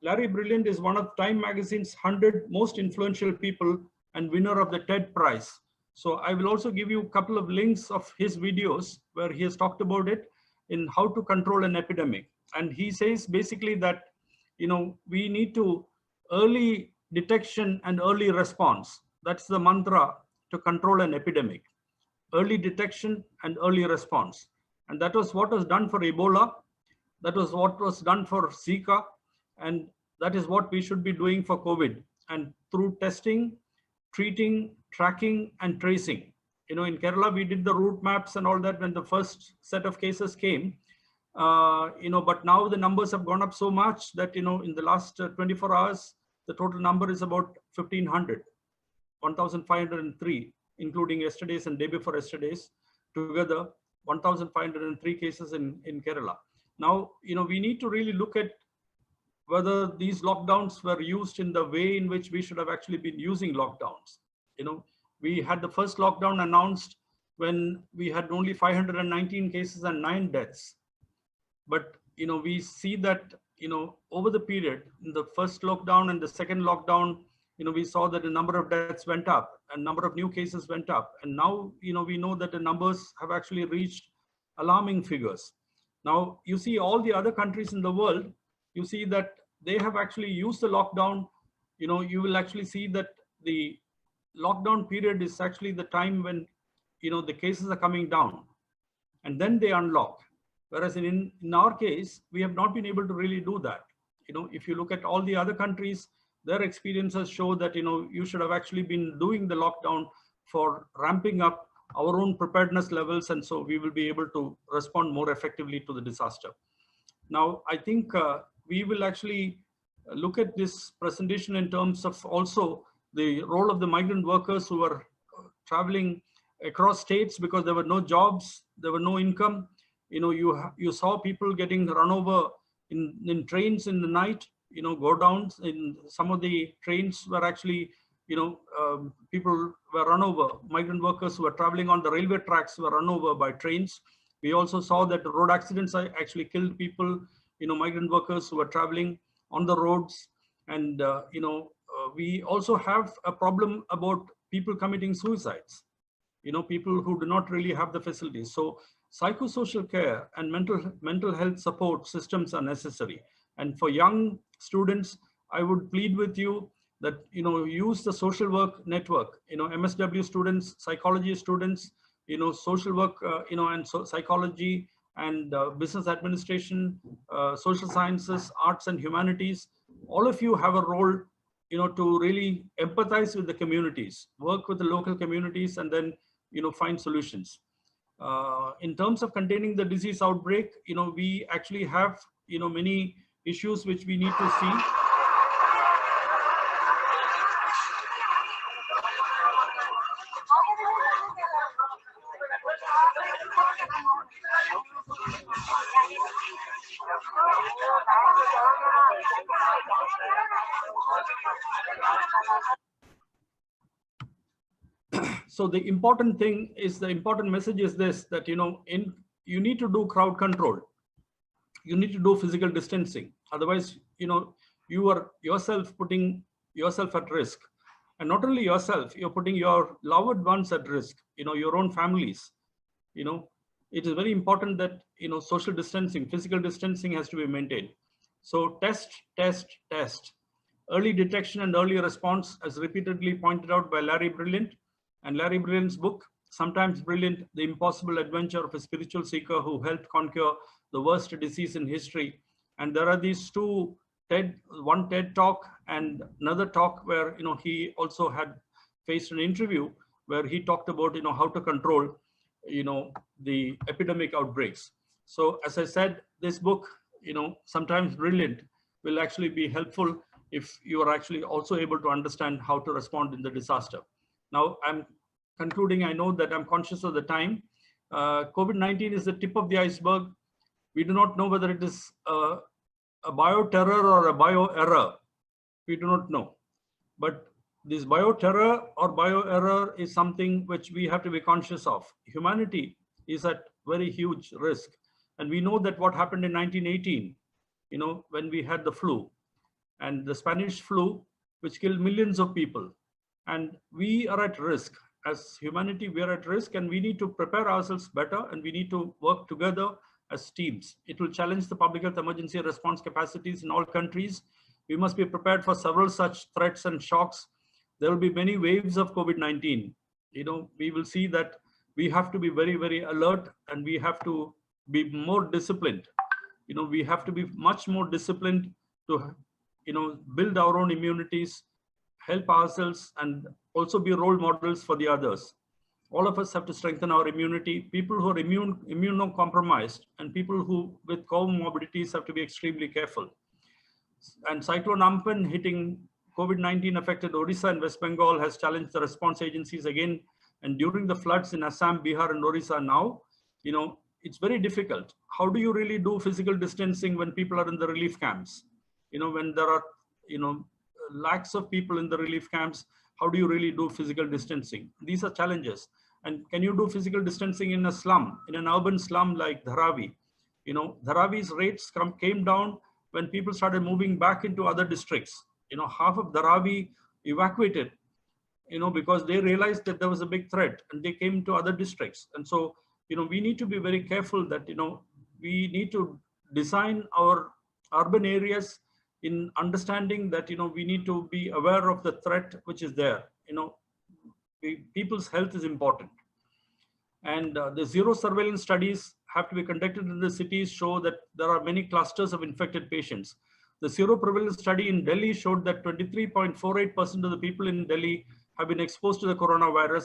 Larry Brilliant is one of Time Magazine's 100 most influential people and winner of the TED Prize. So I will also give you a couple of links of his videos where he has talked about it in how to control an epidemic. And he says basically that, we need to early detection and early response. That's the mantra to control an epidemic. Early detection and early response. And that was what was done for Ebola. That was what was done for Zika. And that is what we should be doing for COVID. And through testing, treating, tracking, and tracing. In Kerala, we did the route maps and all that when the first set of cases came. But now the numbers have gone up so much that, in the last 24 hours, the total number is about 1,503, including yesterday's and day before yesterday's, together 1,503 cases in Kerala. Now, we need to really look at whether these lockdowns were used in the way in which we should have actually been using lockdowns. We had the first lockdown announced when we had only 519 cases and 9 deaths. But, we see that, over the period, in the first lockdown and the second lockdown, we saw that the number of deaths went up and number of new cases went up. And now, we know that the numbers have actually reached alarming figures. Now, you see all the other countries in the world, you see that they have actually used the lockdown. You will actually see that the lockdown period is actually the time when, the cases are coming down and then they unlock. Whereas in our case, we have not been able to really do that. If you look at all the other countries, their experiences show that, you should have actually been doing the lockdown for ramping up our own preparedness levels. And so we will be able to respond more effectively to the disaster. Now, I think we will actually look at this presentation in terms of also the role of the migrant workers who are traveling across states because there were no jobs, there were no income. You saw people getting run over in trains in the night, go down. In some of the trains were actually, people were run over. Migrant workers who were traveling on the railway tracks were run over by trains. We also saw that road accidents actually killed people, migrant workers who were traveling on the roads. And, we also have a problem about people committing suicides, people who do not really have the facilities. So psychosocial care and mental health support systems are necessary. And for young students, I would plead with you that, use the social work network, MSW students, psychology students, social work, and psychology and business administration, social sciences, arts and humanities. All of you have a role, to really empathize with the communities, work with the local communities, and then, find solutions. In terms of containing the disease outbreak, we actually have, many issues which we need to see. So the important message is this, that, you need to do crowd control. You need to do physical distancing. Otherwise, you are yourself putting yourself at risk. And not only yourself, you're putting your loved ones at risk, your own families. It is very important that, social distancing, physical distancing has to be maintained. So test, test, test. Early detection and early response, as repeatedly pointed out by Larry Brilliant. And Larry Brilliant's book, Sometimes Brilliant, The Impossible Adventure of a Spiritual Seeker Who Helped Conquer the Worst Disease in History. And there are these two one TED talk and another talk where, he also had faced an interview where he talked about, how to control, the epidemic outbreaks. So as I said, this book, Sometimes Brilliant, will actually be helpful if you are actually also able to understand how to respond in the disaster. Now, I'm concluding. I know that I'm conscious of the time. COVID-19 is the tip of the iceberg. We do not know whether it is a bioterror or a bio-error. We do not know. But this bioterror or bio-error is something which we have to be conscious of. Humanity is at very huge risk. And we know that what happened in 1918, when we had the flu and the Spanish flu, which killed millions of people. And we are at risk. As humanity, we are at risk, and we need to prepare ourselves better, and we need to work together as teams. It will challenge the public health emergency response capacities in all countries. We must be prepared for several such threats and shocks. There will be many waves of COVID-19. We will see that we have to be very, very alert, and we have to be more disciplined. We have to be much more disciplined to, build our own immunities, help ourselves, and also be role models for the others. All of us have to strengthen our immunity. People who are immunocompromised and people who with comorbidities have to be extremely careful. And Cyclone Amphan hitting COVID-19 affected Odisha and West Bengal has challenged the response agencies again. And during the floods in Assam, Bihar, and Odisha now, it's very difficult. How do you really do physical distancing when people are in the relief camps? When there are, lakhs of people in the relief camps, how do you really do physical distancing? These are challenges. And can you do physical distancing in a slum, in an urban slum like Dharavi? Dharavi's rates came down when people started moving back into other districts. Half of Dharavi evacuated, because they realized that there was a big threat and they came to other districts. And so, we need to be very careful that, we need to design our urban areas in understanding that, we need to be aware of the threat which is there. People's health is important. And the zero surveillance studies have to be conducted in the cities show that there are many clusters of infected patients. The zero prevalence study in Delhi showed that 23.48% of the people in Delhi have been exposed to the coronavirus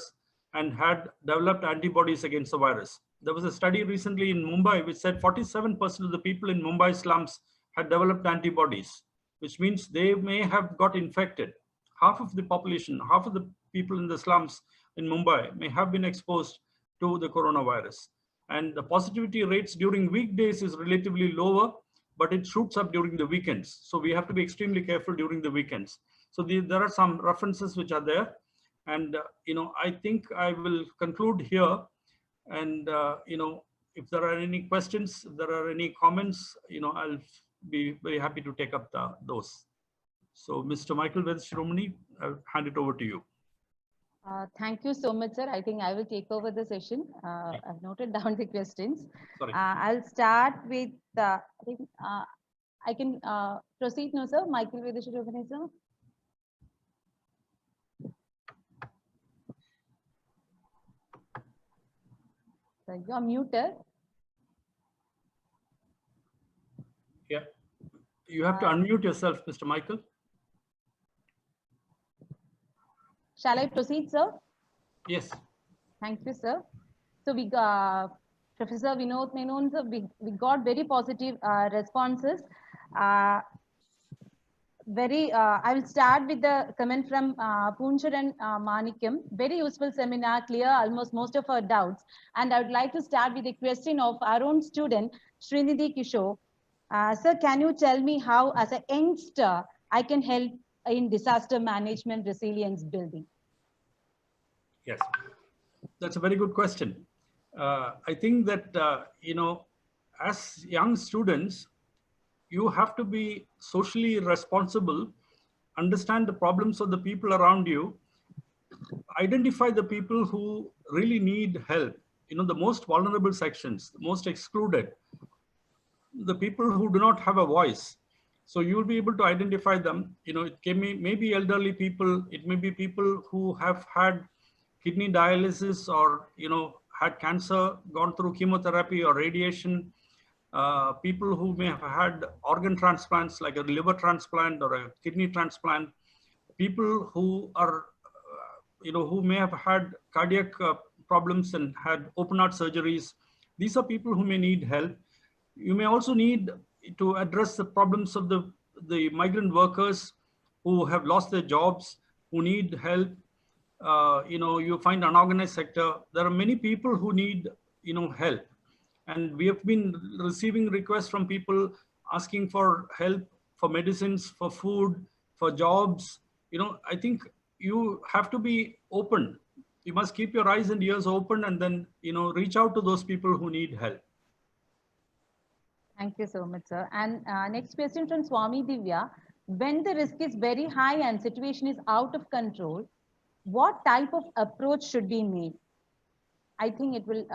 and had developed antibodies against the virus. There was a study recently in Mumbai which said 47% of the people in Mumbai slums had developed antibodies, which means they may have got infected. Half of the population, half of the people in the slums in Mumbai may have been exposed to the coronavirus. And the positivity rates during weekdays is relatively lower, but it shoots up during the weekends. So we have to be extremely careful during the weekends. So there are some references which are there. And, I think I will conclude here. And, if there are any questions, if there are any comments, I'll be very happy to take up those. So Mr. Michael Vedshiromani, I'll hand it over to you. Thank you so much, sir. I think I will take over the session. I've noted down the questions. Sorry. I'll start with, I can proceed now, sir. Michael Vedshiromani, sir. So you are muted. Yeah, you have to unmute yourself, Mr. Michael. Shall I proceed, sir? Yes. Thank you, sir. So we got Professor Vinod Menon, sir, we got very positive responses. I will start with the comment from Pooncharan Manikam. Very useful seminar, clear almost most of our doubts. And I would like to start with a question of our own student, Srinidhi Kishore. Sir, can you tell me how, as a youngster, I can help in disaster management resilience building? Yes, that's a very good question. I think that, as young students, you have to be socially responsible, understand the problems of the people around you, identify the people who really need help, the most vulnerable sections, the most excluded, the people who do not have a voice. So you'll be able to identify them. It may be elderly people, it may be people who have had kidney dialysis or, had cancer, gone through chemotherapy or radiation, people who may have had organ transplants like a liver transplant or a kidney transplant, people who are, who may have had cardiac problems and had open heart surgeries. These are people who may need help. You may also need to address the problems of the migrant workers who have lost their jobs, who need help. You find unorganized sector. There are many people who need, help. And we have been receiving requests from people asking for help, for medicines, for food, for jobs. I think you have to be open. You must keep your eyes and ears open and then, reach out to those people who need help. Thank you so much, sir. And next question from Swami Divya. When the risk is very high and situation is out of control, what type of approach should be made? I think it will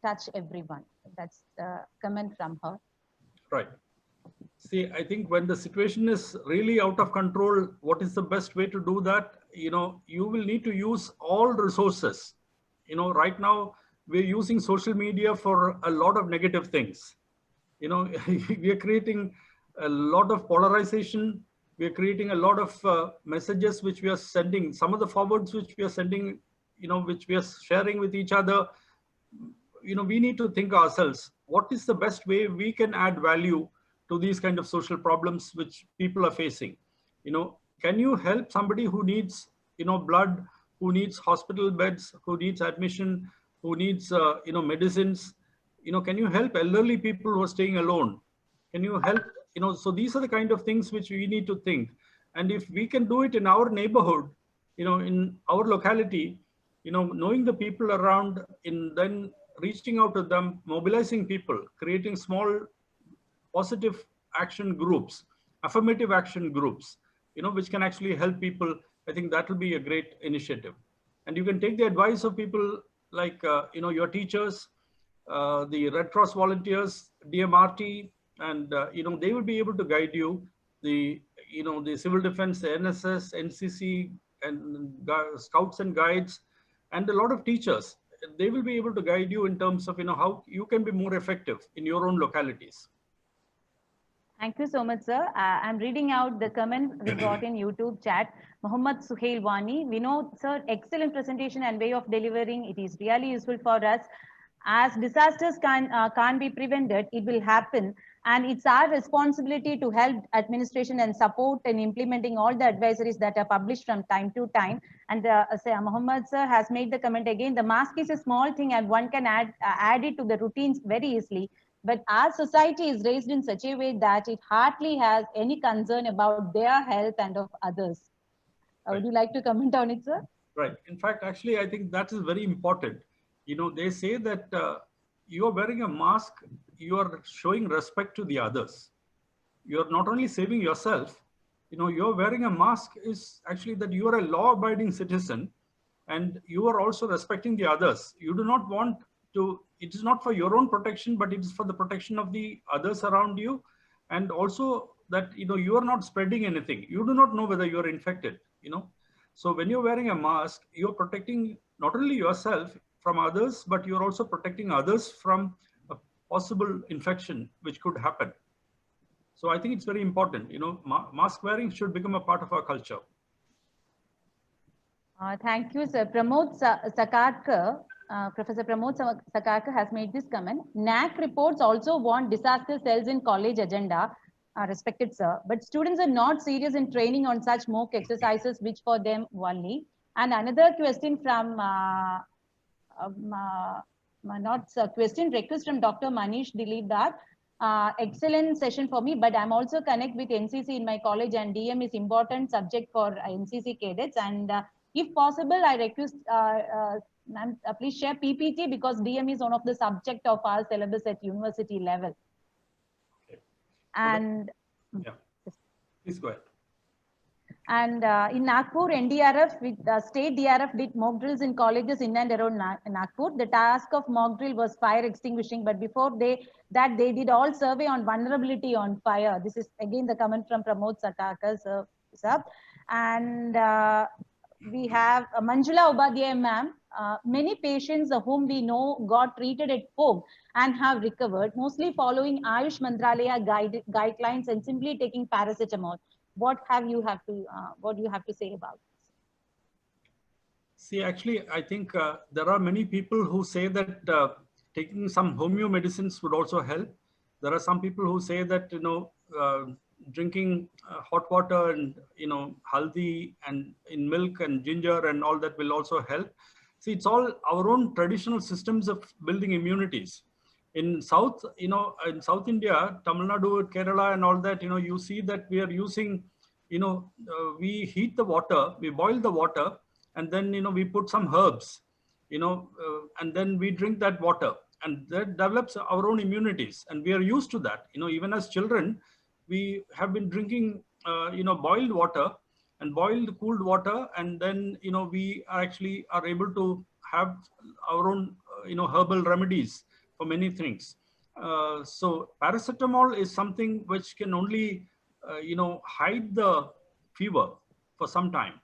touch everyone. That's the comment from her. Right. See, I think when the situation is really out of control, what is the best way to do that? You know, you will need to use all resources. You know, right now we're using social media for a lot of negative things. You know, we are creating a lot of polarization. We are creating a lot of messages which we are sending. Some of the forwards which we are sending, you know, which we are sharing with each other. You know, we need to think ourselves, what is the best way we can add value to these kind of social problems which people are facing? You know, can you help somebody who needs, you know, blood, who needs hospital beds, who needs admission, who needs, you know, medicines? You know, can you help elderly people who are staying alone? Can you help, you know, so these are the kind of things which we need to think. And if we can do it in our neighborhood, you know, in our locality, you know, knowing the people around, in then reaching out to them, mobilizing people, creating small positive action groups, affirmative action groups, you know, which can actually help people. I think that will be a great initiative. And you can take the advice of people like, you know, your teachers, the Red Cross volunteers, DMRT, and, you know, they will be able to guide you. The, you know, the civil defense, the NSS, NCC, and scouts and guides, and a lot of teachers, they will be able to guide you in terms of, you know, how you can be more effective in your own localities. Thank you so much, sir. I'm reading out the comment we got in YouTube chat. Muhammad Suhail Wani, we know, sir, excellent presentation and way of delivering. It is really useful for us. As disasters can't be prevented, it will happen. And it's our responsibility to help administration and support in implementing all the advisories that are published from time to time. And Muhammad sir has made the comment again, the mask is a small thing and one can add it to the routines very easily. But our society is raised in such a way that it hardly has any concern about their health and of others. Right. Would you like to comment on it, sir? Right. In fact, actually, I think that is very important. You know, they say that you are wearing a mask, you are showing respect to the others. You are not only saving yourself, you know, you're wearing a mask is actually that you are a law-abiding citizen and you are also respecting the others. You do not want to, it is not for your own protection, but it is for the protection of the others around you. And also that, you know, you are not spreading anything. You do not know whether you are infected, you know. So when you're wearing a mask, you're protecting not only yourself from others, but you're also protecting others from a possible infection which could happen. So I think it's very important, you know, mask wearing should become a part of our culture. Thank you, sir. Pramod Sakarkar, Professor Pramod Sakarkar has made this comment. NAC reports also want disaster cells in college agenda, respected sir, but students are not serious in training on such mock exercises, which for them only. And another question from, not a question, request from Dr. Manish Dilip that, excellent session for me, but I'm also connect with NCC in my college and DM is important subject for NCC cadets. And if possible, I request, ma'am, please share PPT because DM is one of the subject of our syllabus at university level. Okay. And yeah, please go ahead. And in Nagpur, NDRF with state DRF did mock drills in colleges in and around Nagpur. The task of mock drill was fire extinguishing, but before they did all survey on vulnerability on fire. This is again the comment from Pramod Sakarkar, sir. And we have Manjula Ubadhyay, ma'am. Many patients whom we know got treated at home and have recovered, mostly following Ayush Mantralaya guidelines and simply taking paracetamol. What do you have to say about this? See, actually, I think there are many people who say that taking some homeo medicines would also help. There are some people who say that, you know, drinking hot water and, you know, haldi and in milk and ginger and all that will also help. See, it's all our own traditional systems of building immunities. In South, you know, in South India, Tamil Nadu, Kerala and all that, you know, you see that we are using, you know, we heat the water, we boil the water, and then, you know, we put some herbs, you know, and then we drink that water and that develops our own immunities. And we are used to that, you know, even as children, we have been drinking, you know, boiled water and boiled cooled water. And then, you know, we are able to have our own, you know, herbal remedies for many things. So paracetamol is something which can only, hide the fever for some time.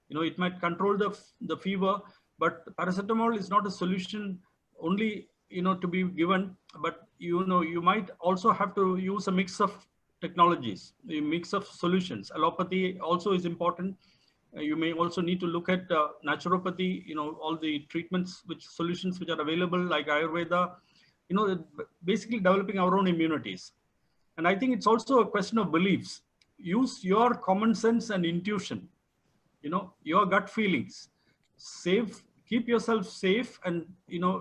It might control the fever, but paracetamol is not a solution only, to be given, but, you might also have to use a mix of technologies, a mix of solutions. Allopathy also is important. You may also need to look at naturopathy, all the treatments, solutions which are available, like Ayurveda, basically developing our own immunities. And I think it's also a question of beliefs. Use your common sense and intuition, your gut feelings. Keep yourself safe, and,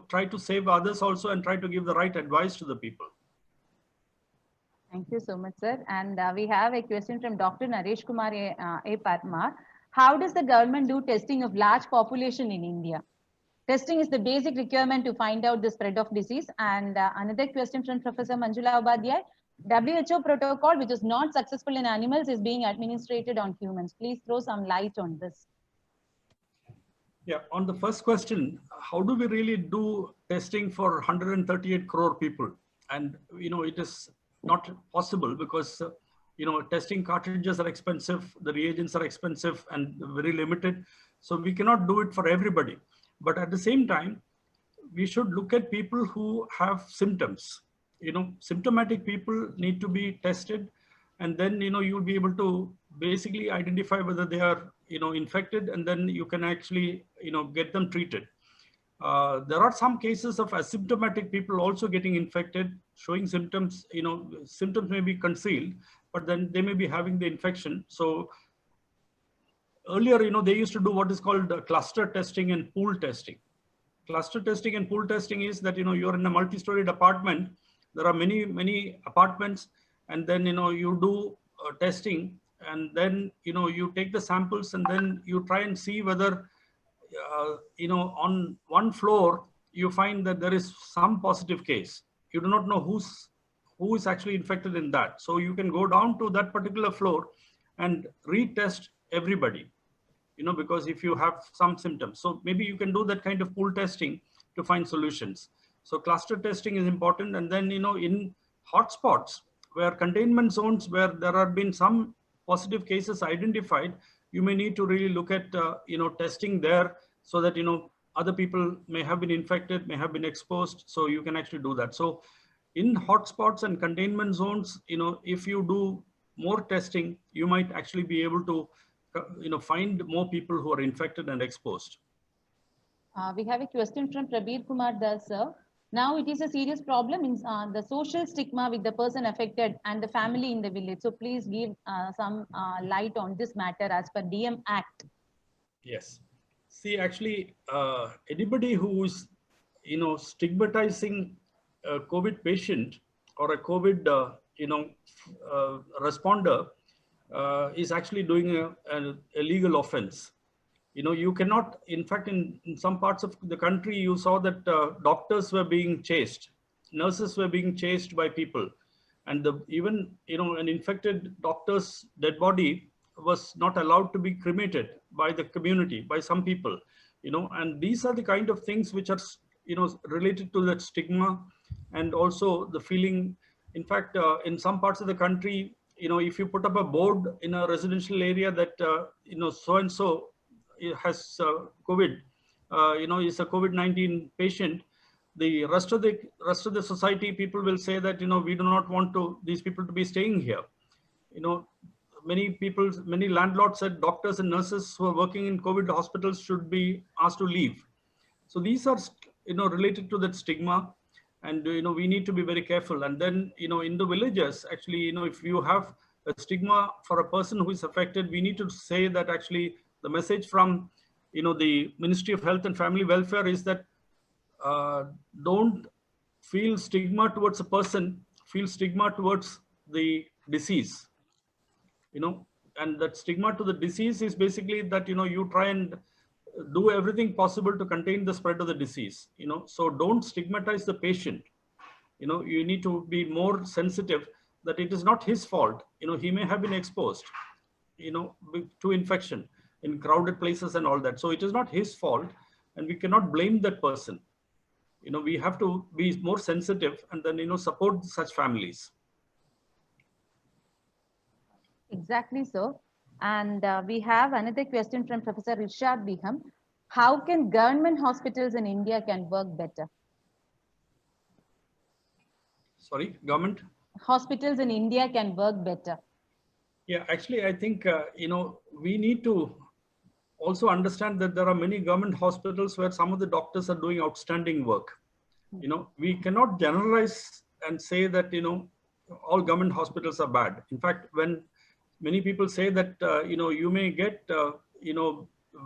try to save others also, and try to give the right advice to the people. Thank you so much, sir. And we have a question from Dr. Naresh Kumar A. Parmar. How does the government do testing of large population in India? Testing is the basic requirement to find out the spread of disease. And another question from Professor Manjula Upadhyay. WHO protocol, which is not successful in animals, is being administered on humans. Please throw some light on this. Yeah, on the first question, how do we really do testing for 138 crore people? And, it is not possible because, testing cartridges are expensive, the reagents are expensive and very limited. So we cannot do it for everybody. But at the same time, we should look at people who have symptoms. Symptomatic people need to be tested, and then, you'll be able to basically identify whether they are, infected, and then you can actually, get them treated. There are some cases of asymptomatic people also getting infected, showing symptoms. Symptoms may be concealed, but then they may be having the infection. So earlier, they used to do what is called cluster testing and pool testing. Cluster testing and pool testing is that, you're in a multi-storied apartment. There are many, many apartments, and then, you do testing, and then, you take the samples, and then you try and see whether, on one floor, you find that there is some positive case. You do not know who is actually infected in that. So you can go down to that particular floor and retest everybody, because if you have some symptoms. So maybe you can do that kind of pool testing to find solutions. So cluster testing is important. And then, in hotspots, where containment zones, where there have been some positive cases identified, you may need to really look at, testing there, so that, other people may have been infected, may have been exposed. So you can actually do that. So in hotspots and containment zones, if you do more testing, you might actually be able to, find more people who are infected and exposed. We have a question from Prabir Kumar Das, sir. Now it is a serious problem in the social stigma with the person affected and the family in the village. So please give some light on this matter as per DM Act. Yes. See, actually, anybody who is, stigmatizing a COVID patient or a COVID, responder is actually doing an illegal offense. You cannot, in fact, in some parts of the country, you saw that doctors were being chased, nurses were being chased by people. And even, an infected doctor's dead body was not allowed to be cremated by the community, by some people, and these are the kind of things which are, related to that stigma, and also the feeling. In fact, in some parts of the country, if you put up a board in a residential area that, so-and-so has COVID, is a COVID-19 patient, the rest of the society, people will say that, we do not want these people to be staying here. Many landlords said doctors and nurses who are working in COVID hospitals should be asked to leave. So these are, related to that stigma, and, we need to be very careful. And then, in the villages, actually, if you have a stigma for a person who is affected, we need to say that actually the message from, the Ministry of Health and Family Welfare is that don't feel stigma towards a person, feel stigma towards the disease. And that stigma to the disease is basically that, you try and do everything possible to contain the spread of the disease, so don't stigmatize the patient. You need to be more sensitive that it is not his fault. He may have been exposed, to infection in crowded places and all that. So it is not his fault, and we cannot blame that person. we have to be more sensitive and then, support such families. Exactly so. And we have another question from Professor Rishad Biham. How can government hospitals in India can work better? Sorry, government? Hospitals in India can work better. Yeah, actually, I think, we need to also understand that there are many government hospitals where some of the doctors are doing outstanding work. We cannot generalize and say that, all government hospitals are bad. In fact, when many people say that, you may get,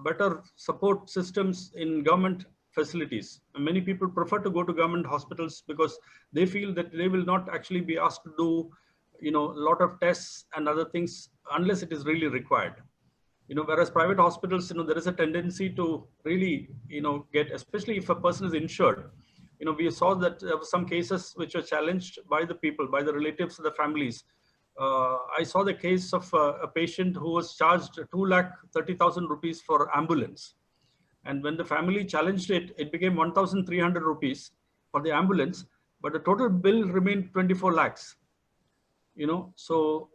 better support systems in government facilities. Many people prefer to go to government hospitals because they feel that they will not actually be asked to do, a lot of tests and other things unless it is really required. Whereas private hospitals, there is a tendency to really, get, especially if a person is insured. We saw that there were some cases which were challenged by the people, by the relatives of the families. I saw the case of a patient who was charged 2,30,000 rupees for ambulance. And when the family challenged it, it became 1,300 rupees for the ambulance, but the total bill remained 24 lakhs. So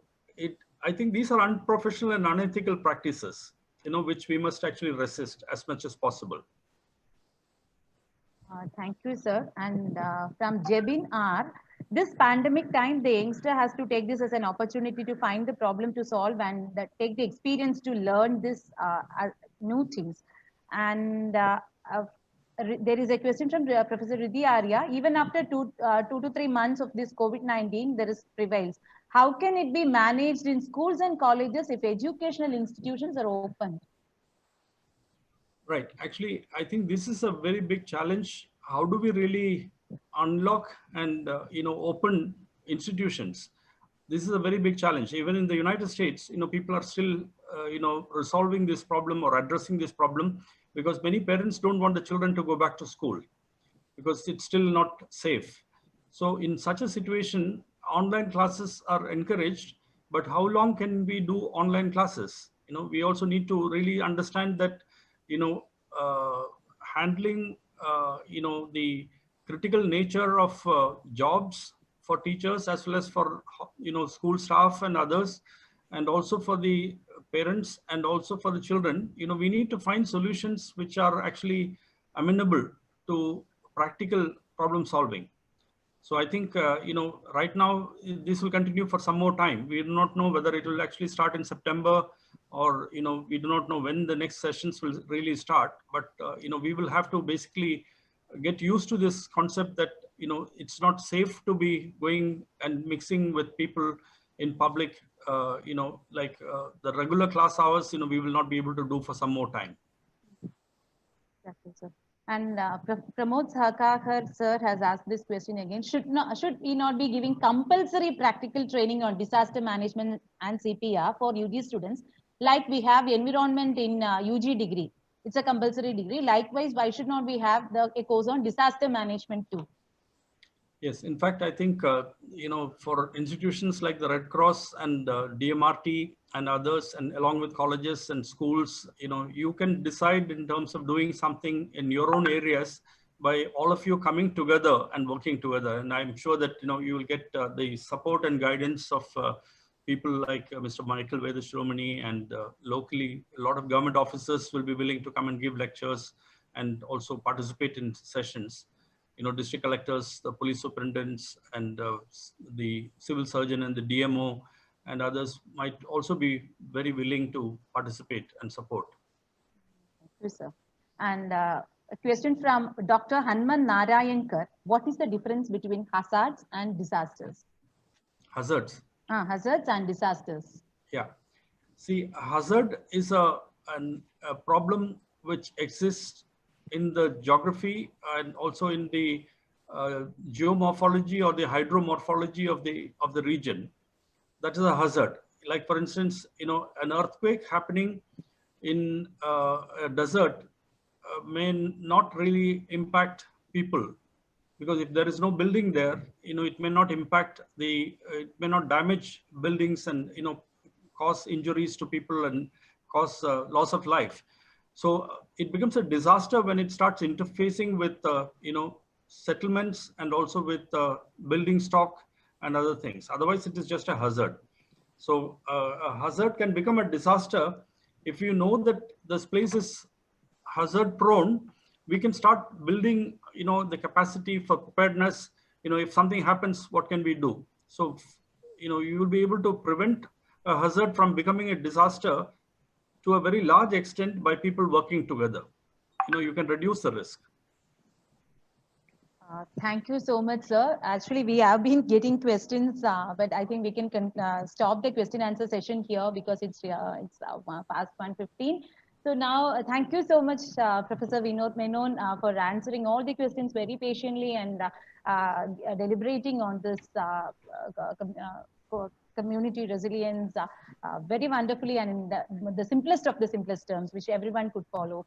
I think these are unprofessional and unethical practices, which we must actually resist as much as possible. Thank you, sir. And from Jebin R, this pandemic time, the youngster has to take this as an opportunity to find the problem to solve and take the experience to learn this new things. And there is a question from Professor Riddhi Arya. Even after 2 to 3 months of this COVID-19, there is prevails. How can it be managed in schools and colleges if educational institutions are open? Right. Actually, I think this is a very big challenge. How do we really unlock and open institutions? This is a very big challenge. Even in the United States, people are still resolving this problem or addressing this problem because many parents don't want the children to go back to school because it's still not safe. So in such a situation, online classes are encouraged, but how long can we do online classes? We also need to really understand that handling, the critical nature of jobs for teachers as well as for, school staff and others, and also for the parents and also for the children, we need to find solutions which are actually amenable to practical problem solving. So I think, right now, this will continue for some more time. We do not know whether it will actually start in September or, we do not know when the next sessions will really start. But, we will have to basically get used to this concept that, it's not safe to be going and mixing with people in public, the regular class hours, we will not be able to do for some more time. Exactly, sir. And Pramod Sakakar sir has asked this question again. Should we not be giving compulsory practical training on disaster management and CPR for UG students, like we have environment in UG degree? It's a compulsory degree. Likewise, why should not we have a course on disaster management too? Yes, in fact, I think, for institutions like the Red Cross and DMRT and others, and along with colleges and schools, you can decide in terms of doing something in your own areas by all of you coming together and working together. And I'm sure that, you will get the support and guidance of people like Mr. Michael Vedashromani, and locally, a lot of government officers will be willing to come and give lectures and also participate in sessions. District collectors, the police superintendents, and the civil surgeon and the DMO and others might also be very willing to participate and support. Thank you, sir. And a question from Dr. Hanman Narayankar. What is the difference between hazards and disasters? Hazards? Hazards and disasters. Yeah. See, hazard is a problem which exists in the geography and also in the geomorphology or the hydromorphology of the region. That is a hazard. Like, for instance, an earthquake happening in a desert may not really impact people, because if there is no building there, it may not impact it may not damage buildings and cause injuries to people and cause loss of life. So it becomes a disaster when it starts interfacing with settlements and also with building stock and other things. Otherwise, it is just a hazard. So a hazard can become a disaster if you know that this place is hazard prone. We can start building, the capacity for preparedness. If something happens, what can we do? So, you will be able to prevent a hazard from becoming a disaster to a very large extent by people working together. You can reduce the risk. Thank you so much, sir. Actually, we have been getting questions, but I think we can stop the question answer session here because it's past 1:15. So now, thank you so much, Professor Vinod Menon, for answering all the questions very patiently and deliberating on this community resilience very wonderfully and in the simplest of the simplest terms, which everyone could follow.